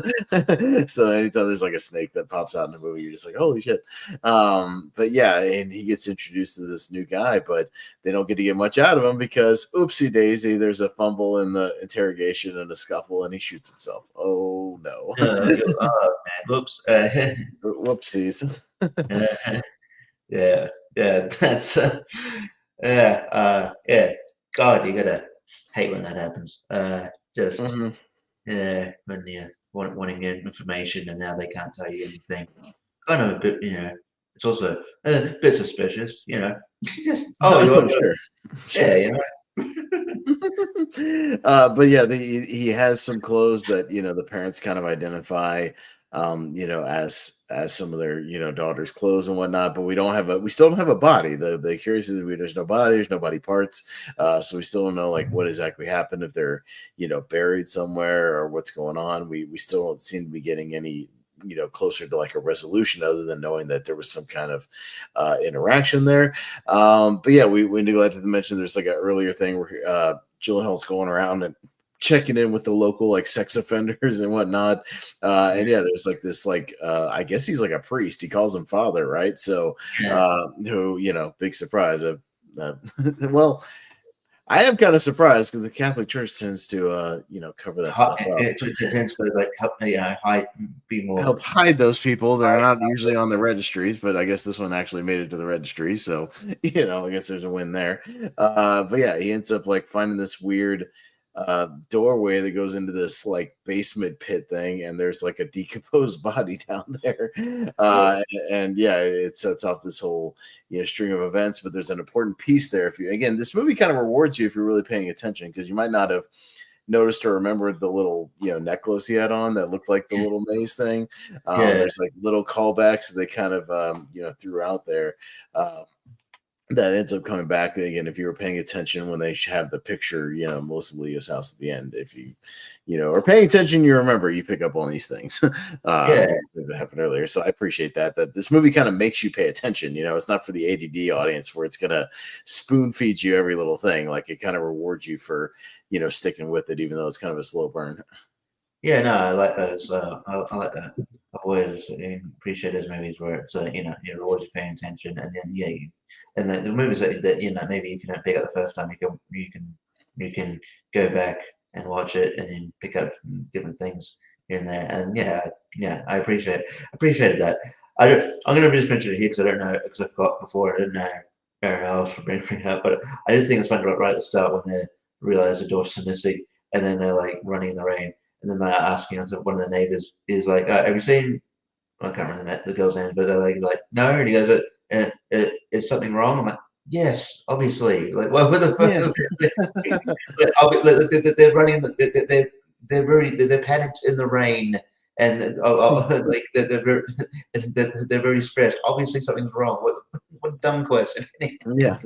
So anytime there's like a snake that pops out in the movie, you're just like, holy shit. And he gets introduced to this new guy, but they don't get to get much out of him because oopsie daisy, there's a fumble in the interrogation and a scuffle, and he shoots himself. Oh no! Oh man, whoops! Whoopsies. That's God, you gotta hate when that happens. When you're wanting information and now they can't tell you anything. Kind of a bit, it's also a bit suspicious, Just, sure. Yeah, but he has some clothes that the parents kind of identify as some of their daughter's clothes and whatnot, but we still don't have a body. The curious is there's no body, there's no body parts, so we still don't know like what exactly happened, if they're buried somewhere or what's going on. We still don't seem to be getting any closer to like a resolution, other than knowing that there was some kind of interaction there. We neglected to mention there's like an earlier thing where Gyllenhaal's going around and checking in with the local like sex offenders and whatnot. There's like this like I guess he's like a priest. He calls him father, right? So who big surprise. Well, I am kind of surprised because the Catholic Church tends to cover that stuff up. It tends to like help hide those people. They're not usually on the registries, but I guess this one actually made it to the registry, so I guess there's a win there. He ends up like finding this weird doorway that goes into this like basement pit thing, and there's like a decomposed body down there, it sets off this whole string of events. But there's an important piece there. This movie kind of rewards you if you're really paying attention, because you might not have noticed or remembered the little necklace he had on that looked like the little maze thing. There's like little callbacks that they kind of threw out there that ends up coming back again if you were paying attention when they have the picture, Melissa Leo's house at the end. If you are paying attention, you remember, you pick up on these things as it happened earlier. So I appreciate that this movie kind of makes you pay attention. It's not for the ADD audience where it's gonna spoon feed you every little thing. Like it kind of rewards you for sticking with it, even though it's kind of a slow burn. Yeah, no, I like those. I like that. I always appreciate those movies where it's you're always paying attention, and then the movies that maybe if you don't pick up the first time, you can go back and watch it and then pick up different things here and there. And I appreciated that. I'm going to just mention it here because I don't know, because I forgot before. I didn't know where else for bringing it up, but I did think it's funny right at the start when they realize the door's missing, and then they're like running in the rain. And then they're asking us, one of the neighbors is like, have you seen, I can't remember the girl's name, but they're like, no. And he goes, Is something wrong? I'm like, yes, obviously. Like, well, with the they're running. They're panicked in the rain, and like they're very stressed. Obviously, something's wrong. What a dumb question. Yeah.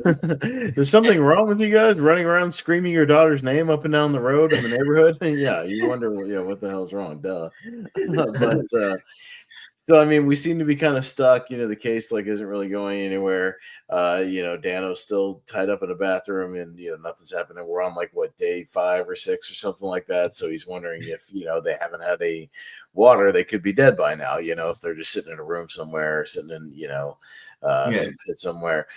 There's something wrong with you guys running around screaming your daughter's name up and down the road in the neighborhood. Yeah, you wonder, what the hell's wrong? Duh. But so I mean, we seem to be kind of stuck. The case isn't really going anywhere. Dano's still tied up in a bathroom, and nothing's happening. We're on day 5 or 6 or something like that. So he's wondering if they haven't had any water, they could be dead by now. If they're just sitting in a room somewhere, or sitting in some pit somewhere,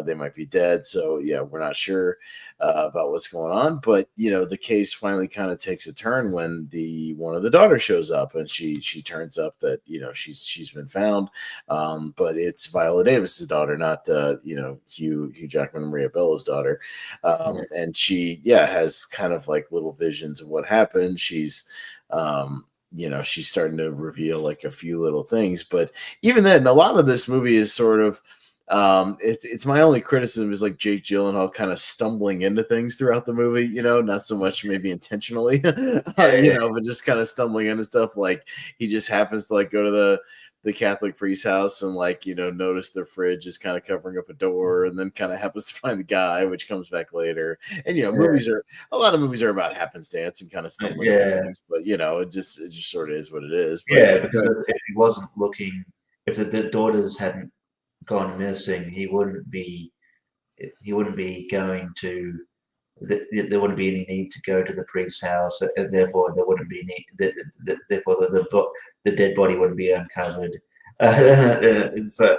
they might be dead. So yeah, we're not sure about what's going on. But the case finally kind of takes a turn when one of the daughters shows up, and she turns up that she's been found, but it's Viola Davis's daughter, not Hugh Jackman and Maria Bello's daughter, and she has kind of little visions of what happened. She's she's starting to reveal a few little things, but even then, a lot of this movie is sort of it's my only criticism is Jake Gyllenhaal kind of stumbling into things throughout the movie, not so much maybe intentionally, but just kind of stumbling into stuff. He just happens to go to the Catholic priest's house and notice the fridge is kind of covering up a door, and then kind of happens to find the guy, which comes back later. And a lot of movies are about happenstance and kind of stumbling into things, but it just sort of is what it is. But, because if he wasn't looking, if the daughters hadn't gone missing, he wouldn't be going to. There wouldn't be any need to go to the priest's house, and therefore there wouldn't be therefore the dead body wouldn't be uncovered. And so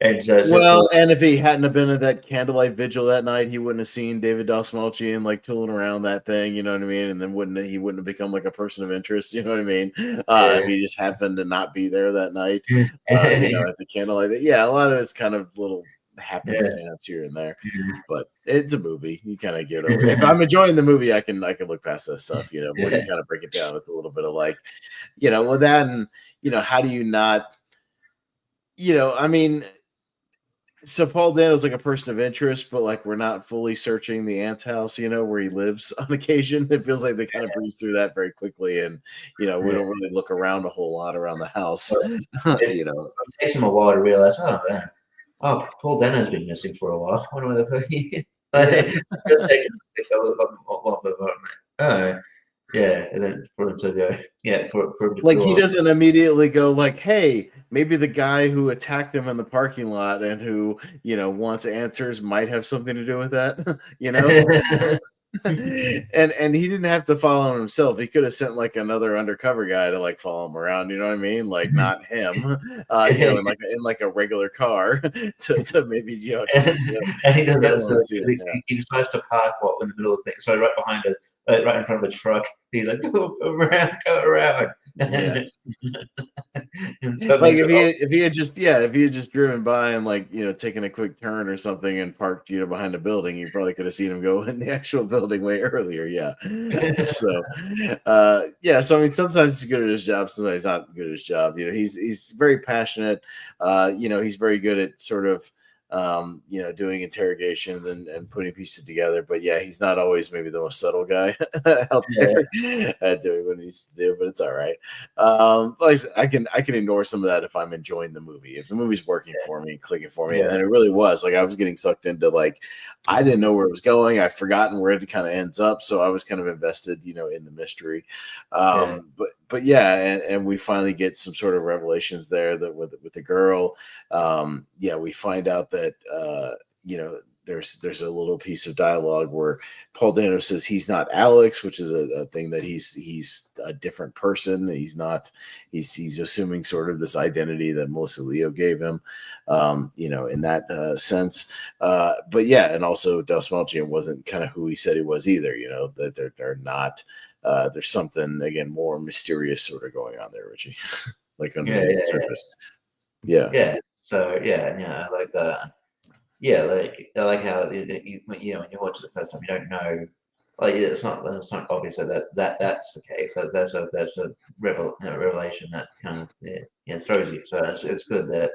and and if he hadn't have been at that candlelight vigil that night, he wouldn't have seen David Dastmalchian tooling around that thing, you know what I mean? And then he wouldn't have become a person of interest, you know what I mean? If he just happened to not be there that night, at the candlelight. Yeah, a lot of it's kind of little happenstance here and there, but it's a movie. You kind of get over it. If I'm enjoying the movie, I can look past that stuff. When you kind of break it down, it's a little bit of with that, and how do you not, I mean, so Paul Dano's a person of interest, but we're not fully searching the aunt's house, where he lives on occasion. It feels like they kind of breeze through that very quickly, and we don't really look around a whole lot around the house. It takes him a while to realize, oh man. Oh, Paul Dano's been missing for a while. I wonder where the fuck he and then for him to go, for him to he doesn't immediately go hey, maybe the guy who attacked him in the parking lot and who wants answers might have something to do with that, and he didn't have to follow him himself. He could have sent another undercover guy to follow him around, you know what I mean? Not him, in a regular car to maybe just, and he does that. So he decides to park in the middle of things. So right behind it, right in front of a truck. He's like, go around. Yeah. if he had just driven by and taken a quick turn or something and parked behind a building, you probably could have seen him go in the actual building way earlier. So I mean, sometimes he's good at his job, sometimes he's not good at his job. He's very passionate. He's very good at sort of doing interrogations and putting pieces together. But he's not always maybe the most subtle guy out there at doing what he needs to do, but it's all right. I can ignore some of that if I'm enjoying the movie. If the movie's working for me, clicking for me, and it really was. I was getting sucked into I didn't know where it was going. I've forgotten where it kind of ends up, so I was kind of invested, in the mystery. But and we finally get some sort of revelations there that with the girl. We find out that there's a little piece of dialogue where Paul Dano says he's not Alex, which is a thing that he's a different person. He's assuming sort of this identity that Melissa Leo gave him, in that sense. And also Dastmalchian wasn't kind of who he said he was either. That they're not. There's something again more mysterious sort of going on there, Richie, underneath the surface. So I like that. I like how when you watch it the first time, you don't know. It's not obvious that's the case. That's a revelation that kind of throws you. So it's good that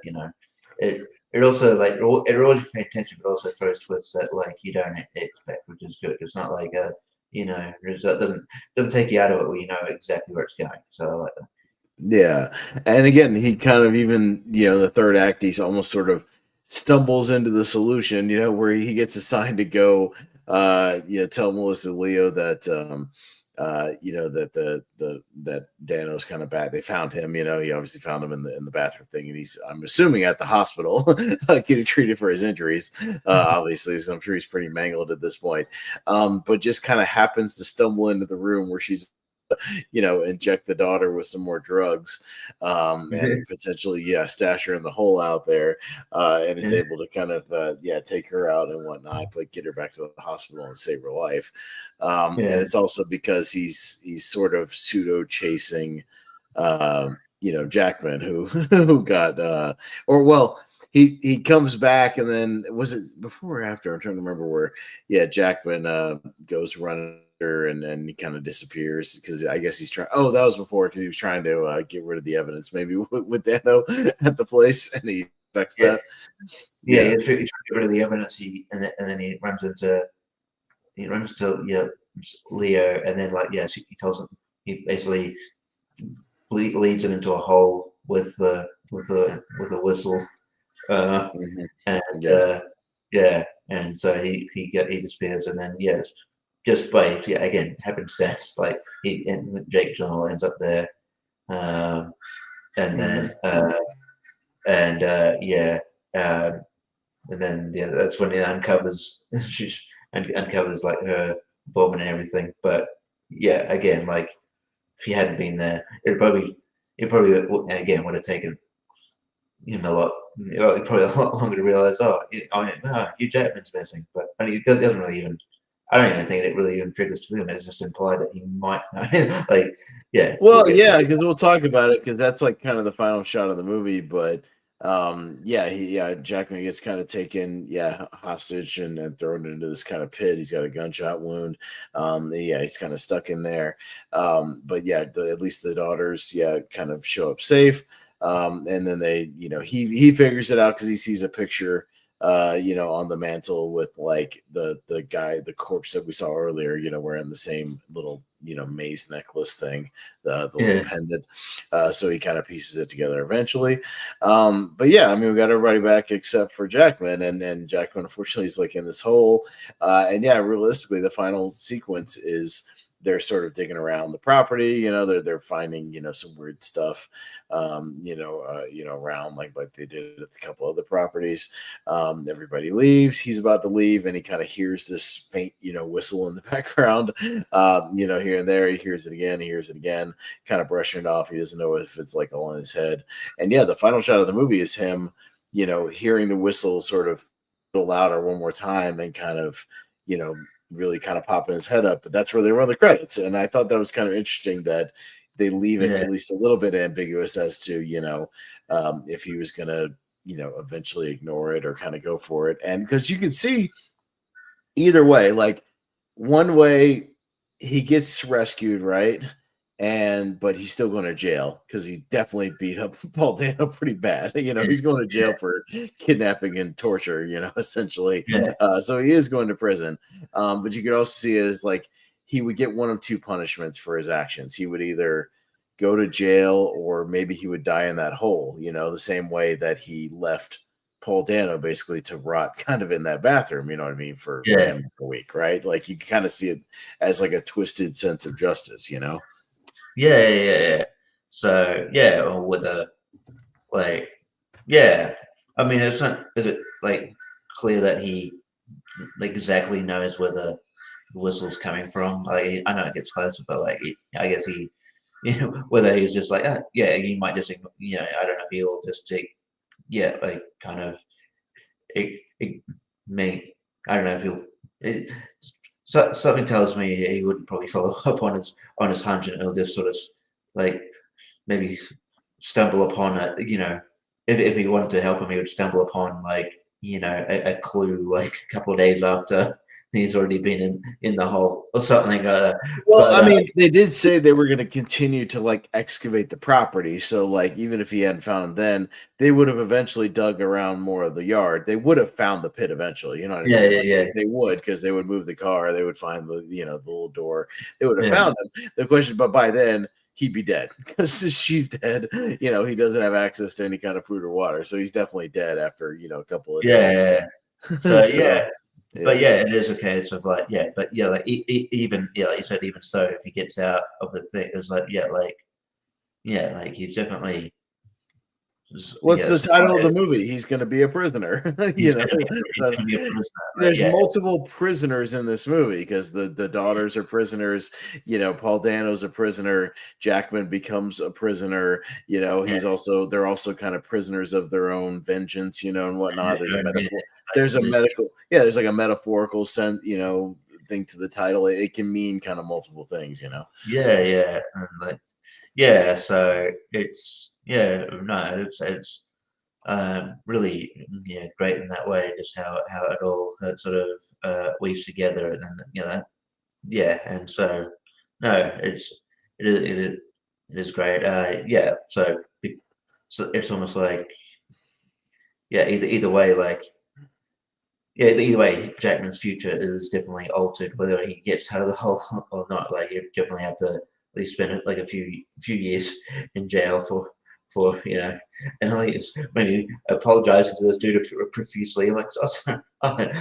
it also like it always pay attention, but also throws twists that like you don't expect, which is good. It's not like a it doesn't take you out of it where you know exactly where it's going. So I like that. Yeah. And again, he kind of even, the third act, he's almost sort of stumbles into the solution, where he gets assigned to go, tell Melissa Leo that, that Dano's kind of bad. They found him, he obviously found him in the bathroom thing. And he's, I'm assuming, at the hospital getting treated for his injuries, obviously. So I'm sure he's pretty mangled at this point. But just kind of happens to stumble into the room where she's inject the daughter with some more drugs, and potentially, stash her in the hole out there, and is able to kind of, take her out and whatnot, but get her back to the hospital and save her life. And it's also because he's sort of pseudo chasing, Jackman, who got, he comes back, and then was it before or after? I'm trying to remember where. Jackman goes running, and he kind of disappears because I guess he's trying. Oh, that was before, because he was trying to get rid of the evidence, maybe with Dano at the place, and he expects that. He's trying to get rid of the evidence. And then he runs into Leo, and then he tells him, he basically leads him into a hole with a whistle, and so he disappears, and then just by again happenstance, Jake Gyllenhaal ends up there, and then that's when it uncovers uncovers like her involvement and everything. But again, like if he hadn't been there, it probably again would have taken him probably a lot longer to realize. Hugh Jackman's missing, but I mean, it doesn't really even. I don't even think it really even triggers to him. It's just implied that he might know. Well, because we'll talk about it, because that's like kind of the final shot of the movie. But Jackman gets kind of taken, hostage and thrown into this kind of pit. He's got a gunshot wound. He's kind of stuck in there. But at least the daughters, kind of show up safe. And then they, he figures it out because he sees a picture, on the mantle with like the corpse that we saw earlier, wearing the same little, maze necklace thing, the little pendant. So he kind of pieces it together eventually. But we got everybody back except for Jackman, and Jackman, unfortunately, is like in this hole. Realistically, the final sequence is they're sort of digging around the property, they're finding, some weird stuff, around like they did at a couple other properties. Everybody leaves. He's about to leave, and he kind of hears this faint, whistle in the background, here and there. He hears it again, kind of brushing it off. He doesn't know if it's like all in his head. And the final shot of the movie is him, hearing the whistle sort of a little louder one more time, and kind of, really kind of popping his head up. But that's where they run the credits. And I thought that was kind of interesting that they leave it at least a little bit ambiguous as to, if he was going to, eventually ignore it or kind of go for it. And because you can see either way, like one way he gets rescued, right? But he's still going to jail because he definitely beat up Paul Dano pretty bad. He's going to jail for kidnapping and torture, essentially. So he is going to prison. But you could also see it as like he would get one of two punishments for his actions. He would either go to jail, or maybe he would die in that hole, the same way that he left Paul Dano basically to rot kind of in that bathroom, you know what I mean, for him a week, right? Like you can kind of see it as like a twisted sense of justice, So or with a I mean, is it like clear that he exactly knows where the whistle's coming from? Like I know it gets closer, but I guess he, whether he's just like he might just, I don't know if he'll just take kind of it may, I don't know if he'll. So something tells me he wouldn't probably follow up on his hunch, and he'll just sort of maybe stumble upon it. If he wanted to help him, he would stumble upon a clue a couple of days after he's already been in the hole or something. Well, But, I mean, they did say they were going to continue to like excavate the property. So, like, even if he hadn't found him then, they would have eventually dug around more of the yard. They would have found the pit eventually. You know what I Yeah, mean? yeah, Like, yeah. they would, because they would move the car. They would find the the little door. They would have Yeah. found him. The question, but by then he'd be dead because she's dead. He doesn't have access to any kind of food or water, so he's definitely dead after a couple of days. Yeah. So, So, but it is a case of like, but like even like you said, even so, if he gets out of the thing, it's like, like he's definitely. What's the title of the movie? He's going to be a prisoner. He's gonna be a prisoner, There's multiple prisoners in this movie because the daughters are prisoners. Paul Dano's a prisoner. Jackman becomes a prisoner. They're also kind of prisoners of their own vengeance, and whatnot. There's a metaphorical sense, thing to the title. It can mean kind of multiple things, Yeah, and like, so it's it's really great in that way, just how it all sort of weaves together, and then and so no, it is great. So it's almost like either way, like either way, Jackman's future is definitely altered, whether he gets out of the hole or not. Like, you definitely have to at least spend like a few years in jail for and at least maybe apologizing to this dude profusely, like,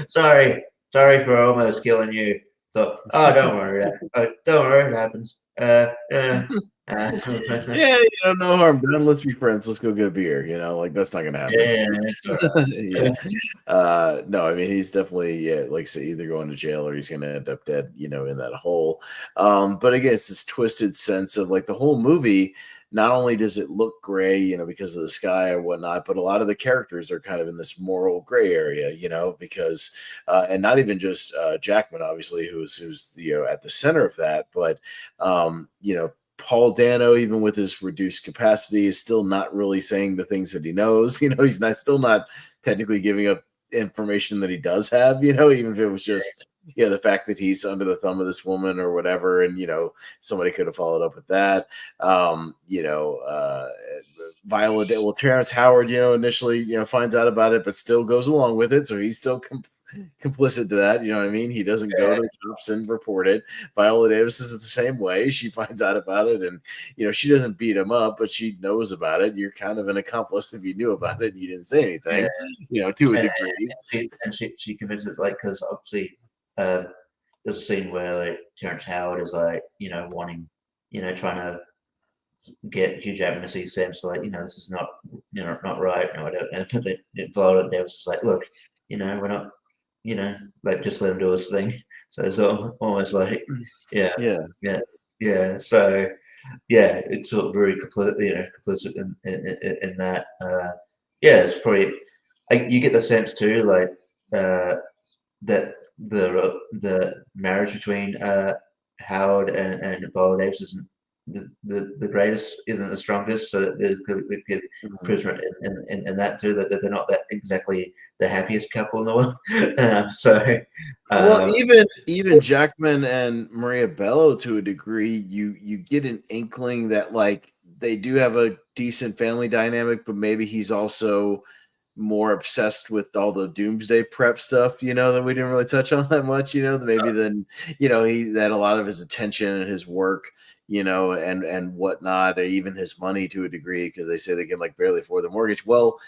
sorry for almost killing you. So, don't worry, it happens. No harm done. Let's be friends. Let's go get a beer. Like, that's not gonna happen. No, I mean, he's definitely like I say, either going to jail or he's gonna end up dead, in that hole. But again, it's this twisted sense of like the whole movie. Not only does it look gray, because of the sky or whatnot, but a lot of the characters are kind of in this moral gray area, because and not even just Jackman, obviously, who's at the center of that, but Paul Dano, even with his reduced capacity, is still not really saying the things that he knows. He's still not technically giving up information that he does have. Even if it was just the fact that he's under the thumb of this woman or whatever, and somebody could have followed up with that. Terrence Howard, initially finds out about it, but still goes along with it, so he's still complicit to that. You know what I mean? He doesn't go to the cops and report it. Viola Davis is the same way. She finds out about it, and she doesn't beat him up, but she knows about it. You're kind of an accomplice if you knew about it and you didn't say anything. To a degree. And she convinces, like, because obviously there's a scene where like Terrence Howard is like wanting trying to get Hugh Jackman to see sense, like, this is not not right, and Viola Davis is like, look, we're not, like, just let him do his thing. So it's almost like, so it's sort of very complicit in that. It's probably, you get the sense too, like, that the marriage between Howard and Viola Davis isn't the greatest, isn't the strongest. So there's prisoner in that too, that they're not that exactly the happiest couple in the world. Well, even Jackman and Maria Bello, to a degree, you get an inkling that like they do have a decent family dynamic, but maybe he's also more obsessed with all the doomsday prep stuff, that we didn't really touch on that much, maybe then, he that a lot of his attention and his work, and whatnot, or even his money to a degree, because they say they can like barely afford the mortgage. Well,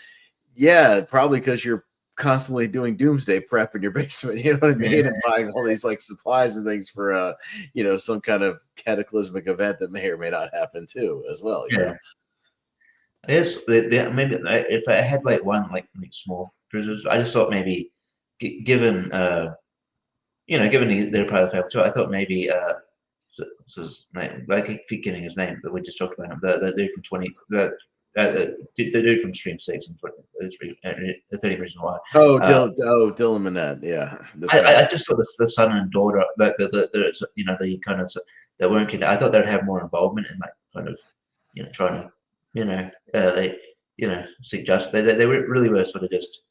yeah, probably because you're constantly doing doomsday prep in your basement, you know what I mean? And buying all these like supplies and things for some kind of cataclysmic event that may or may not happen too, as well. You know? I guess maybe if I had like one like small cruises, I just thought maybe given given they're part of the family too, I thought maybe his name, like I keep getting his name, but we just talked about him, the dude from the dude from Stream 6 and 30 Reasons Why. Dylan Minnette, yeah. I just thought the son and daughter, the kind of that weren't. I thought they'd have more involvement in like kind of trying to seek justice. They really were sort of just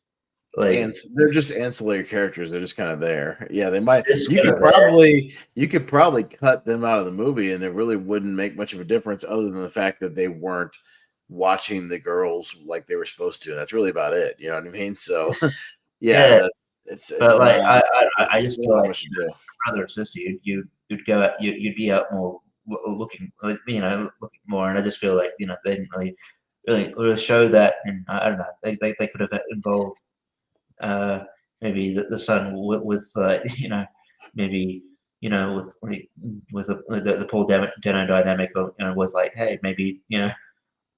And like they're just ancillary characters. They're just kind of there. Yeah, they might. just You kind could of there. probably cut them out of the movie, and it really wouldn't make much of a difference, other than the fact that they weren't watching the girls like they were supposed to. That's really about it. You know what I mean? So, yeah, Yeah, that's it's but like I there's just feel not like much to do. brother or sister, you'd go out, you'd be out more looking, like, looking more, and I just feel like they didn't really show that, and I don't know, they could have involved maybe the son with maybe with with the Paul Dano dynamic of with like, hey, maybe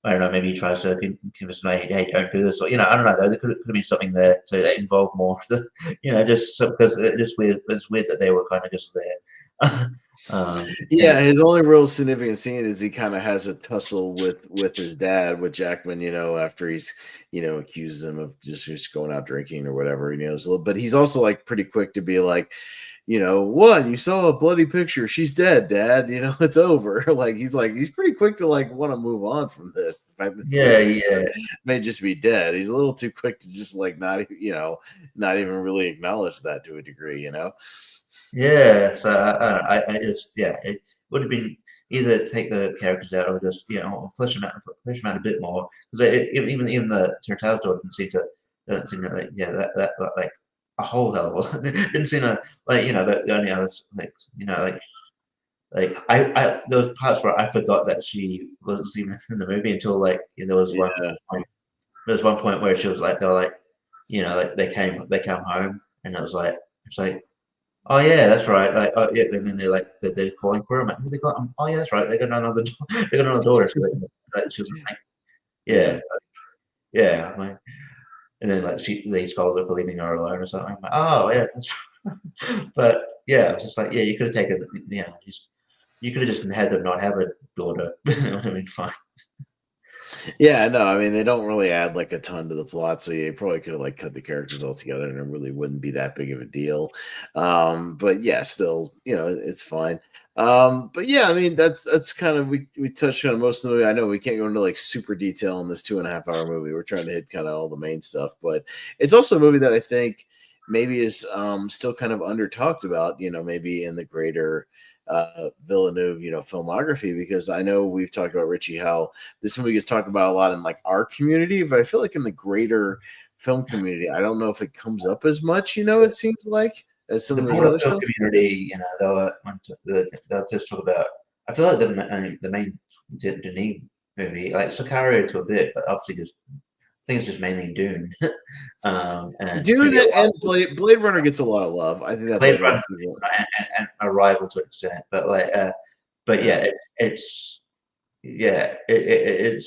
I don't know, maybe he tries to convince me, hey, don't do this, or I don't know. There could have been something there to involve more. Just because it's just weird. It's weird that they were kind of just there. Yeah, his only real significant scene is he kind of has a tussle with his dad, with Jackman, after he's, accuses him of just going out drinking or whatever, but he's also like pretty quick to be like, what? You saw a bloody picture. She's dead, Dad. It's over. He's pretty quick to like want to move on from this. The fact that yeah. may just be dead. He's a little too quick to just like not even really acknowledge that to a degree, Yeah, so I just it would have been either take the characters out or just flesh them out a bit more, because even the Turtles don't seem to, like, that like a whole hell of a lot. Didn't seem to, like, the only other, like I there was parts where I forgot that she was even in the movie until, like, there was one point where she was like, they were like, like they came home, and it was like, it's like, oh yeah, that's right. Like, oh yeah, and then they're calling for him. Like, "Oh, they got him. Oh yeah, that's right. They got another door. They got another door." She was like, yeah, yeah. I'm like, and then like they scolded her for leaving her alone or something. I'm like, oh yeah, that's right. But yeah, I was just like, yeah, you could have taken, you could have just had them not have a daughter. It would have been fine. Yeah, no, I mean, they don't really add like a ton to the plot, so you probably could have like cut the characters all together, and it really wouldn't be that big of a deal. But yeah, still, it's fine. But yeah, I mean, that's kind of, we touched on most of the movie. I know we can't go into like super detail in this 2.5 hour movie. We're trying to hit kind of all the main stuff, but it's also a movie that I think maybe is still kind of under talked about, maybe in the greater Villeneuve, filmography, because I know we've talked about Richie Howell. This movie gets talked about a lot in like our community, but I feel like in the greater film community, I don't know if it comes up as much. It seems like, as some of the other film stuff. community, they'll just talk about. I feel like the main Denis movie, like Sicario to a bit, but obviously just, I think it's just mainly Dune. And Dune and Blade Runner gets a lot of love. I think that Blade Runner and Arrival to an extent, but like, but yeah, it's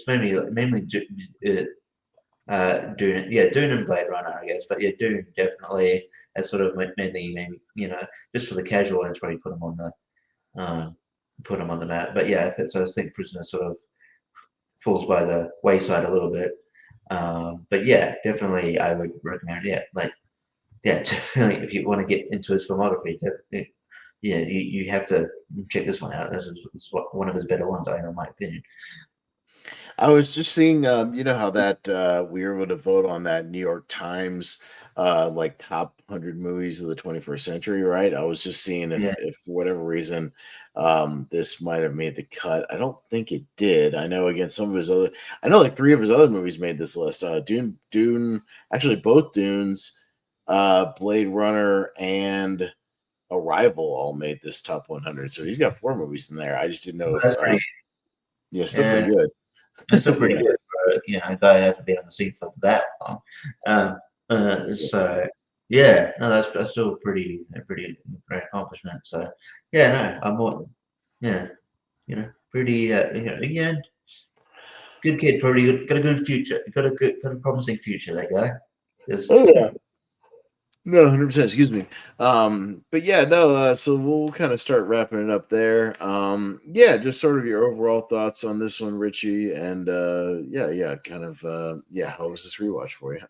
mainly Dune, Dune and Blade Runner, I guess. But yeah, Dune definitely has sort of mainly, maybe, just for the casual audience, probably put them on the map. But yeah, so I think Prisoner sort of falls by the wayside a little bit. But yeah, definitely I would recommend. Definitely if you want to get into his filmography, you have to check this one out. This is one of his better ones, in my opinion. I was just seeing, how that we were able to vote on that New York Times like top 100 movies of the 21st century, right? I was just seeing if for whatever reason this might have made the cut. I don't think it did. I know like 3 of his other movies made this list. Dune, actually both Dunes, Blade Runner, and Arrival all made this top 100. So he's got 4 movies in there. I just didn't know. That's pretty. Still pretty good. It's still pretty good for a guy who hasn't been on the scene for that long. So yeah, no, that's still a pretty great accomplishment. So yeah, no, I'm more, pretty, again, good kid, probably got a good future, got a promising future. That guy. No, 100%. Excuse me. But yeah, no. So we'll kind of start wrapping it up there. Yeah, just sort of your overall thoughts on this one, Richie, and kind of how was this rewatch for you?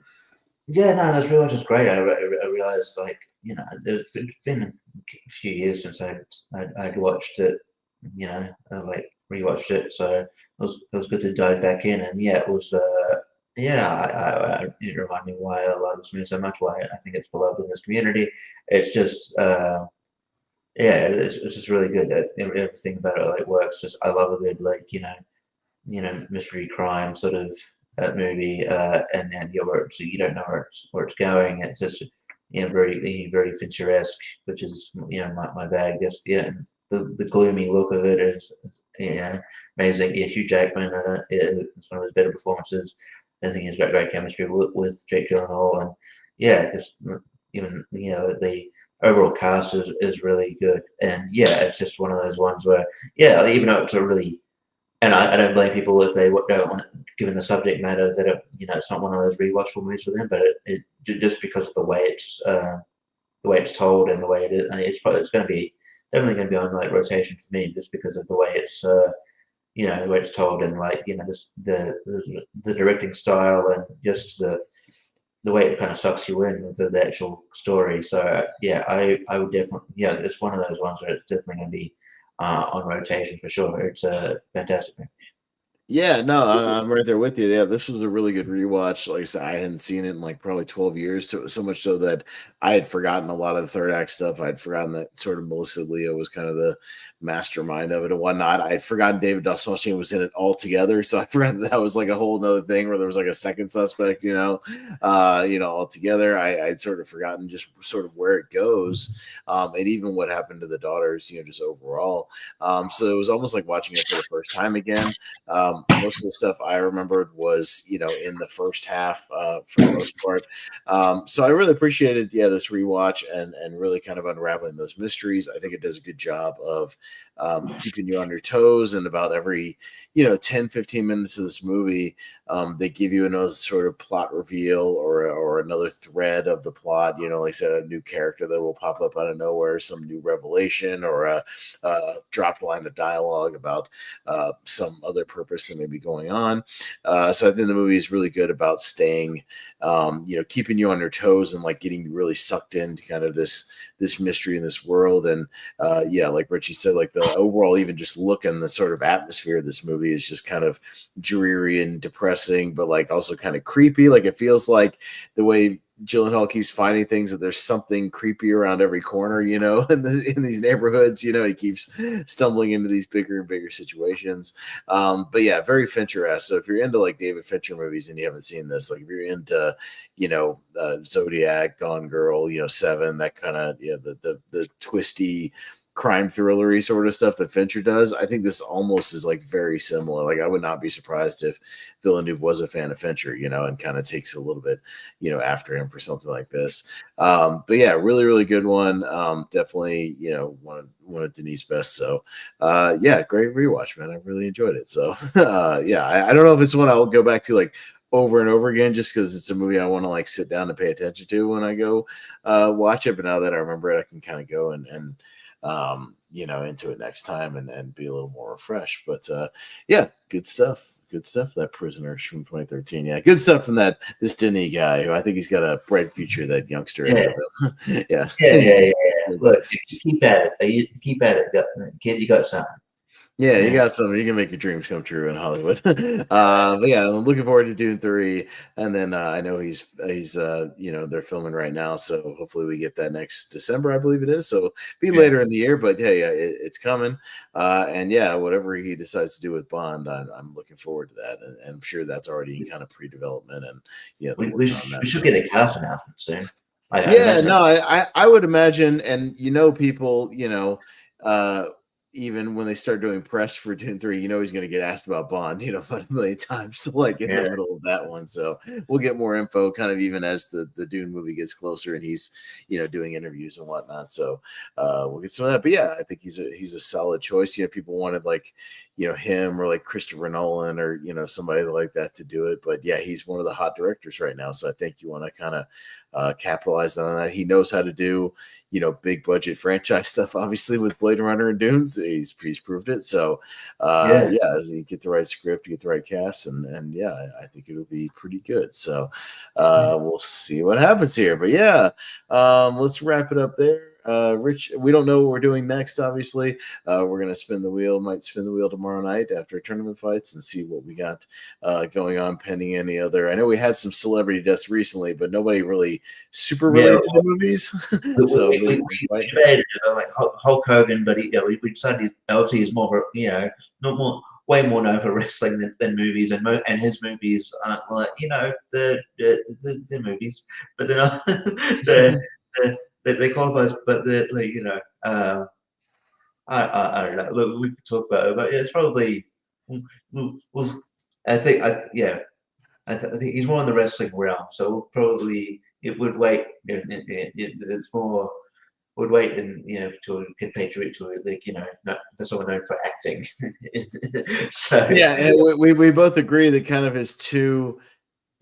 Yeah, no, this rewatch is great. I realized, like, it's been a few years since I'd watched it. Like rewatched it, so it was good to dive back in, and yeah, it was yeah, it reminded me why I love this movie so much. Why I think it's beloved in this community. It's just yeah, it's just really good that everything about it like works. Just I love a good like mystery crime sort of movie, and then you don't know where it's going. It's just very Fincher-esque, which is my bag. Just and the gloomy look of it is amazing. Yeah, Hugh Jackman it's one of his better performances. I think he's got great chemistry with Jake Gyllenhaal, and yeah, just even the overall cast is really good. And yeah, it's just one of those ones where even though it's a really and I don't blame people if they don't want, given the subject matter, they don't, it's not one of those rewatchable movies for them. But just because of the way it's told and the way it is, it's going to be definitely going to be on like rotation for me, just because of the way it's the way it's told and like just the directing style and just the way it kind of sucks you in with the actual story. So yeah, I would definitely it's one of those ones where it's definitely going to be on rotation for sure. It's a fantastic movie. Yeah, no, I'm right there with you. Yeah, this was a really good rewatch. Like I said, I hadn't seen it in like probably 12 years, so much so that I had forgotten a lot of the third act stuff. I'd forgotten that sort of Melissa Leo was kind of the mastermind of it and whatnot. I'd forgotten David Dastmalchian was in it altogether, so I forgot that was like a whole nother thing where there was like a second suspect, altogether. I'd sort of forgotten just sort of where it goes, and even what happened to the daughters, just overall. So it was almost like watching it for the first time again. Most of the stuff I remembered was, in the first half for the most part. So I really appreciated, this rewatch and really kind of unraveling those mysteries. I think it does a good job of keeping you on your toes. And about every, 10, 15 minutes of this movie, they give you another sort of plot reveal or another thread of the plot. Like I said, a new character that will pop up out of nowhere, some new revelation or a dropped line of dialogue about some other purpose that may be going on. So I think the movie is really good about staying, keeping you on your toes and like getting you really sucked into kind of this mystery in this world. And like Richie said, like the overall even just look and the sort of atmosphere of this movie is just kind of dreary and depressing, but like also kind of creepy. Like it feels like the way Gyllenhaal keeps finding things that there's something creepy around every corner, in these neighborhoods. He keeps stumbling into these bigger and bigger situations. But yeah, very Fincher-esque. So if you're into like David Fincher movies and you haven't seen this, like if you're into, Zodiac, Gone Girl, Seven, that kind of the twisty crime thrillery sort of stuff that Fincher does, I think this almost is like very similar. Like I would not be surprised if Villeneuve was a fan of Fincher, and kind of takes a little bit, after him for something like this. But yeah, really, really good one. Definitely, one of Denis' best. So great rewatch, man. I really enjoyed it. So I don't know if it's one I'll go back to like over and over again, just because it's a movie I want to like sit down and pay attention to when I go watch it. But now that I remember it, I can kind of go and into it next time and be a little more refreshed. But good stuff. Good stuff. That Prisoners from 2013. Yeah, good stuff from this Denis guy, who I think he's got a bright future. That youngster. Yeah. Look, keep at it. Keep at it, kid. You got something. Yeah, you got something. You can make your dreams come true in Hollywood. But yeah, I'm looking forward to Dune 3. And then I know he's they're filming right now. So hopefully we get that next December, I believe it is. So be later in the year, but hey, it's coming. And whatever he decides to do with Bond, I'm looking forward to that. And I'm sure that's already in kind of pre-development. And we should get a cast announcement soon. I would imagine. And people, even when they start doing press for Dune 3, he's going to get asked about Bond, about a million times, like in the middle of that one. So we'll get more info kind of even as the Dune movie gets closer and he's, doing interviews and whatnot. So we'll get some of that. But yeah, I think he's a solid choice. People wanted like, him or like Christopher Nolan or, somebody like that to do it. But yeah, he's one of the hot directors right now. So I think you want to kind of capitalize on that. He knows how to do, big budget franchise stuff, obviously with Blade Runner and Dunes. He's proved it. So as you get the right script, you get the right cast, and I think it'll be pretty good. So we'll see what happens here. But let's wrap it up there. Rich, we don't know what we're doing next. Obviously, we're gonna spin the wheel. Might spin the wheel tomorrow night after tournament fights and see what we got going on. Pending any other, I know we had some celebrity deaths recently, but nobody really super related to the movies. So we debated like Hulk Hogan, but we decided obviously he's more of a, not more. Way more known for wrestling than movies, and his movies aren't like the movies, but they're not they qualify, but they're like I don't know. Look, we could talk about it, but it's probably I think I think he's more in the wrestling realm, so we'll probably it would wait. It's more would wait and to compare to not someone known for acting. So yeah, and we both agree that kind of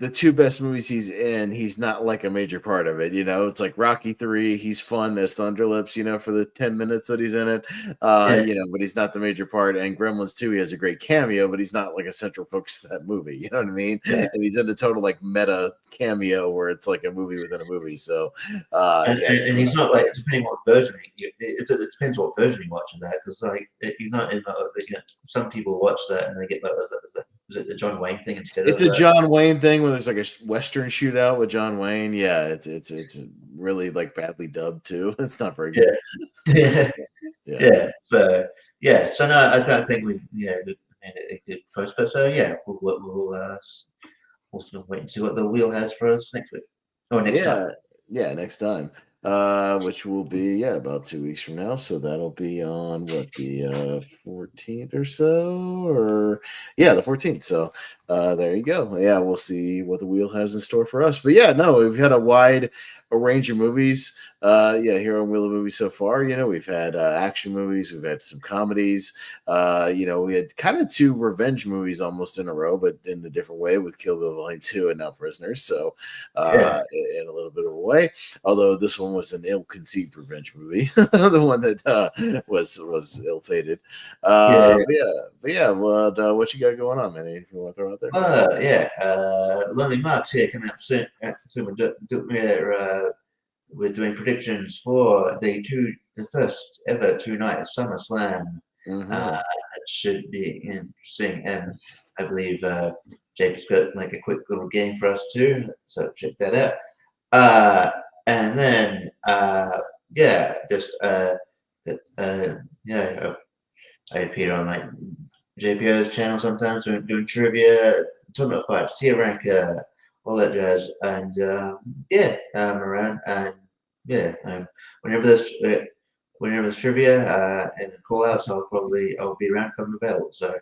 the two best movies he's in, he's not like a major part of it. It's like Rocky 3, he's fun as Thunderlips, for the 10 minutes that he's in it. But he's not the major part. And Gremlins 2, he has a great cameo, but he's not like a central focus of that movie. You know what I mean? Yeah. And he's in a total like meta cameo where it's like a movie within a movie. So and he's not like, depending what version it depends what version you watch of that, because like he's not in some people watch that and they get like was it the John Wayne thing instead it's of a John Wayne thing where there's like a Western shootout with John Wayne. Yeah, it's really like badly dubbed too. It's not very good. Yeah. So no, I think we it good first, but so we'll still wait and see what the wheel has for us next week or next time. Yeah, next time. Which will be about 2 weeks from now. So that'll be on what, the 14th or so, or the 14th. So there you go. Yeah, we'll see what the wheel has in store for us. But we've had a wide range of movies. Here on Wheel of Movies so far. We've had action movies, we've had some comedies. We had kind of 2 revenge movies almost in a row, but in a different way with Kill Bill Volume 2 and Now Prisoners. So in a little bit of a way, although this one was an ill-conceived revenge movie, the one that was ill-fated. What you got going on, man? Anything you want to throw out there? Lonely Marks here coming up soon. We're doing predictions for the first ever 2-night SummerSlam. It should be interesting, and I believe Jake's got like a quick little game for us too, so check that out. And then I appear on like JPO's channel sometimes doing trivia, tournament fights, tier rank, all that jazz, and I'm around, and whenever there's trivia and call outs, I'll be around from the bell. So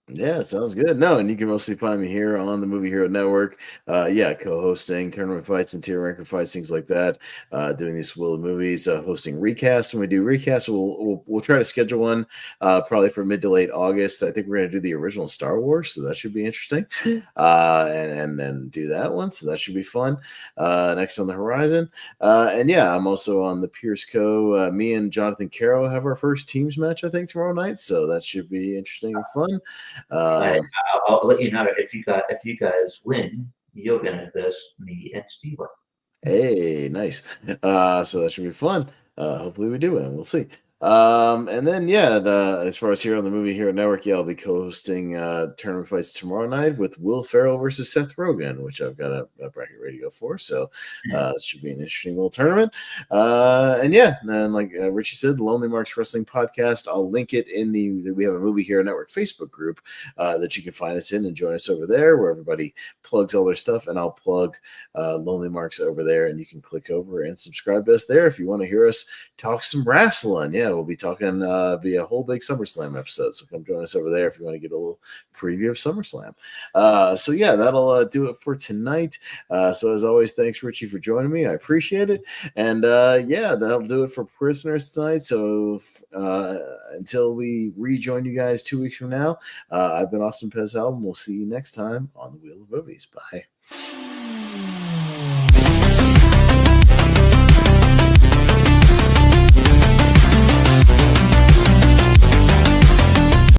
Yeah, sounds good. No, and you can mostly find me here on the Movie Hero Network. Co-hosting tournament fights and tier ranker fights, things like that. Doing these Wheel of Movies, hosting recasts. When we do recasts, we'll try to schedule one probably for mid to late August. I think we're going to do the original Star Wars, so that should be interesting. And then do that one, so that should be fun. Next on the horizon, I'm also on the Pierce Co. Me and Jonathan Caro have our first teams match, I think, tomorrow night, so that should be interesting and fun. I'll let you know if you guys win, you're gonna verse me and Steve. Hey, nice. So that should be fun. Hopefully we do win. We'll see. And then as far as here on the Movie Hero Network, I'll be co-hosting tournament fights tomorrow night with Will Ferrell versus Seth Rogen, which I've got a bracket ready to go for. So it should be an interesting little tournament. And then like Richie said, the Lonely Marks Wrestling Podcast. I'll link it in we have a Movie Hero Network Facebook group that you can find us in and join us over there, where everybody plugs all their stuff, and I'll plug Lonely Marks over there, and you can click over and subscribe to us there if you want to hear us talk some wrestling. We'll be talking, be a whole big SummerSlam episode. So come join us over there if you want to get a little preview of SummerSlam. That'll do it for tonight. So as always, thanks Richie for joining me. I appreciate it. And that'll do it for Prisoners tonight. So until we rejoin you guys 2 weeks from now, I've been Austin Pezhel, and we'll see you next time on the Wheel of Movies. Bye.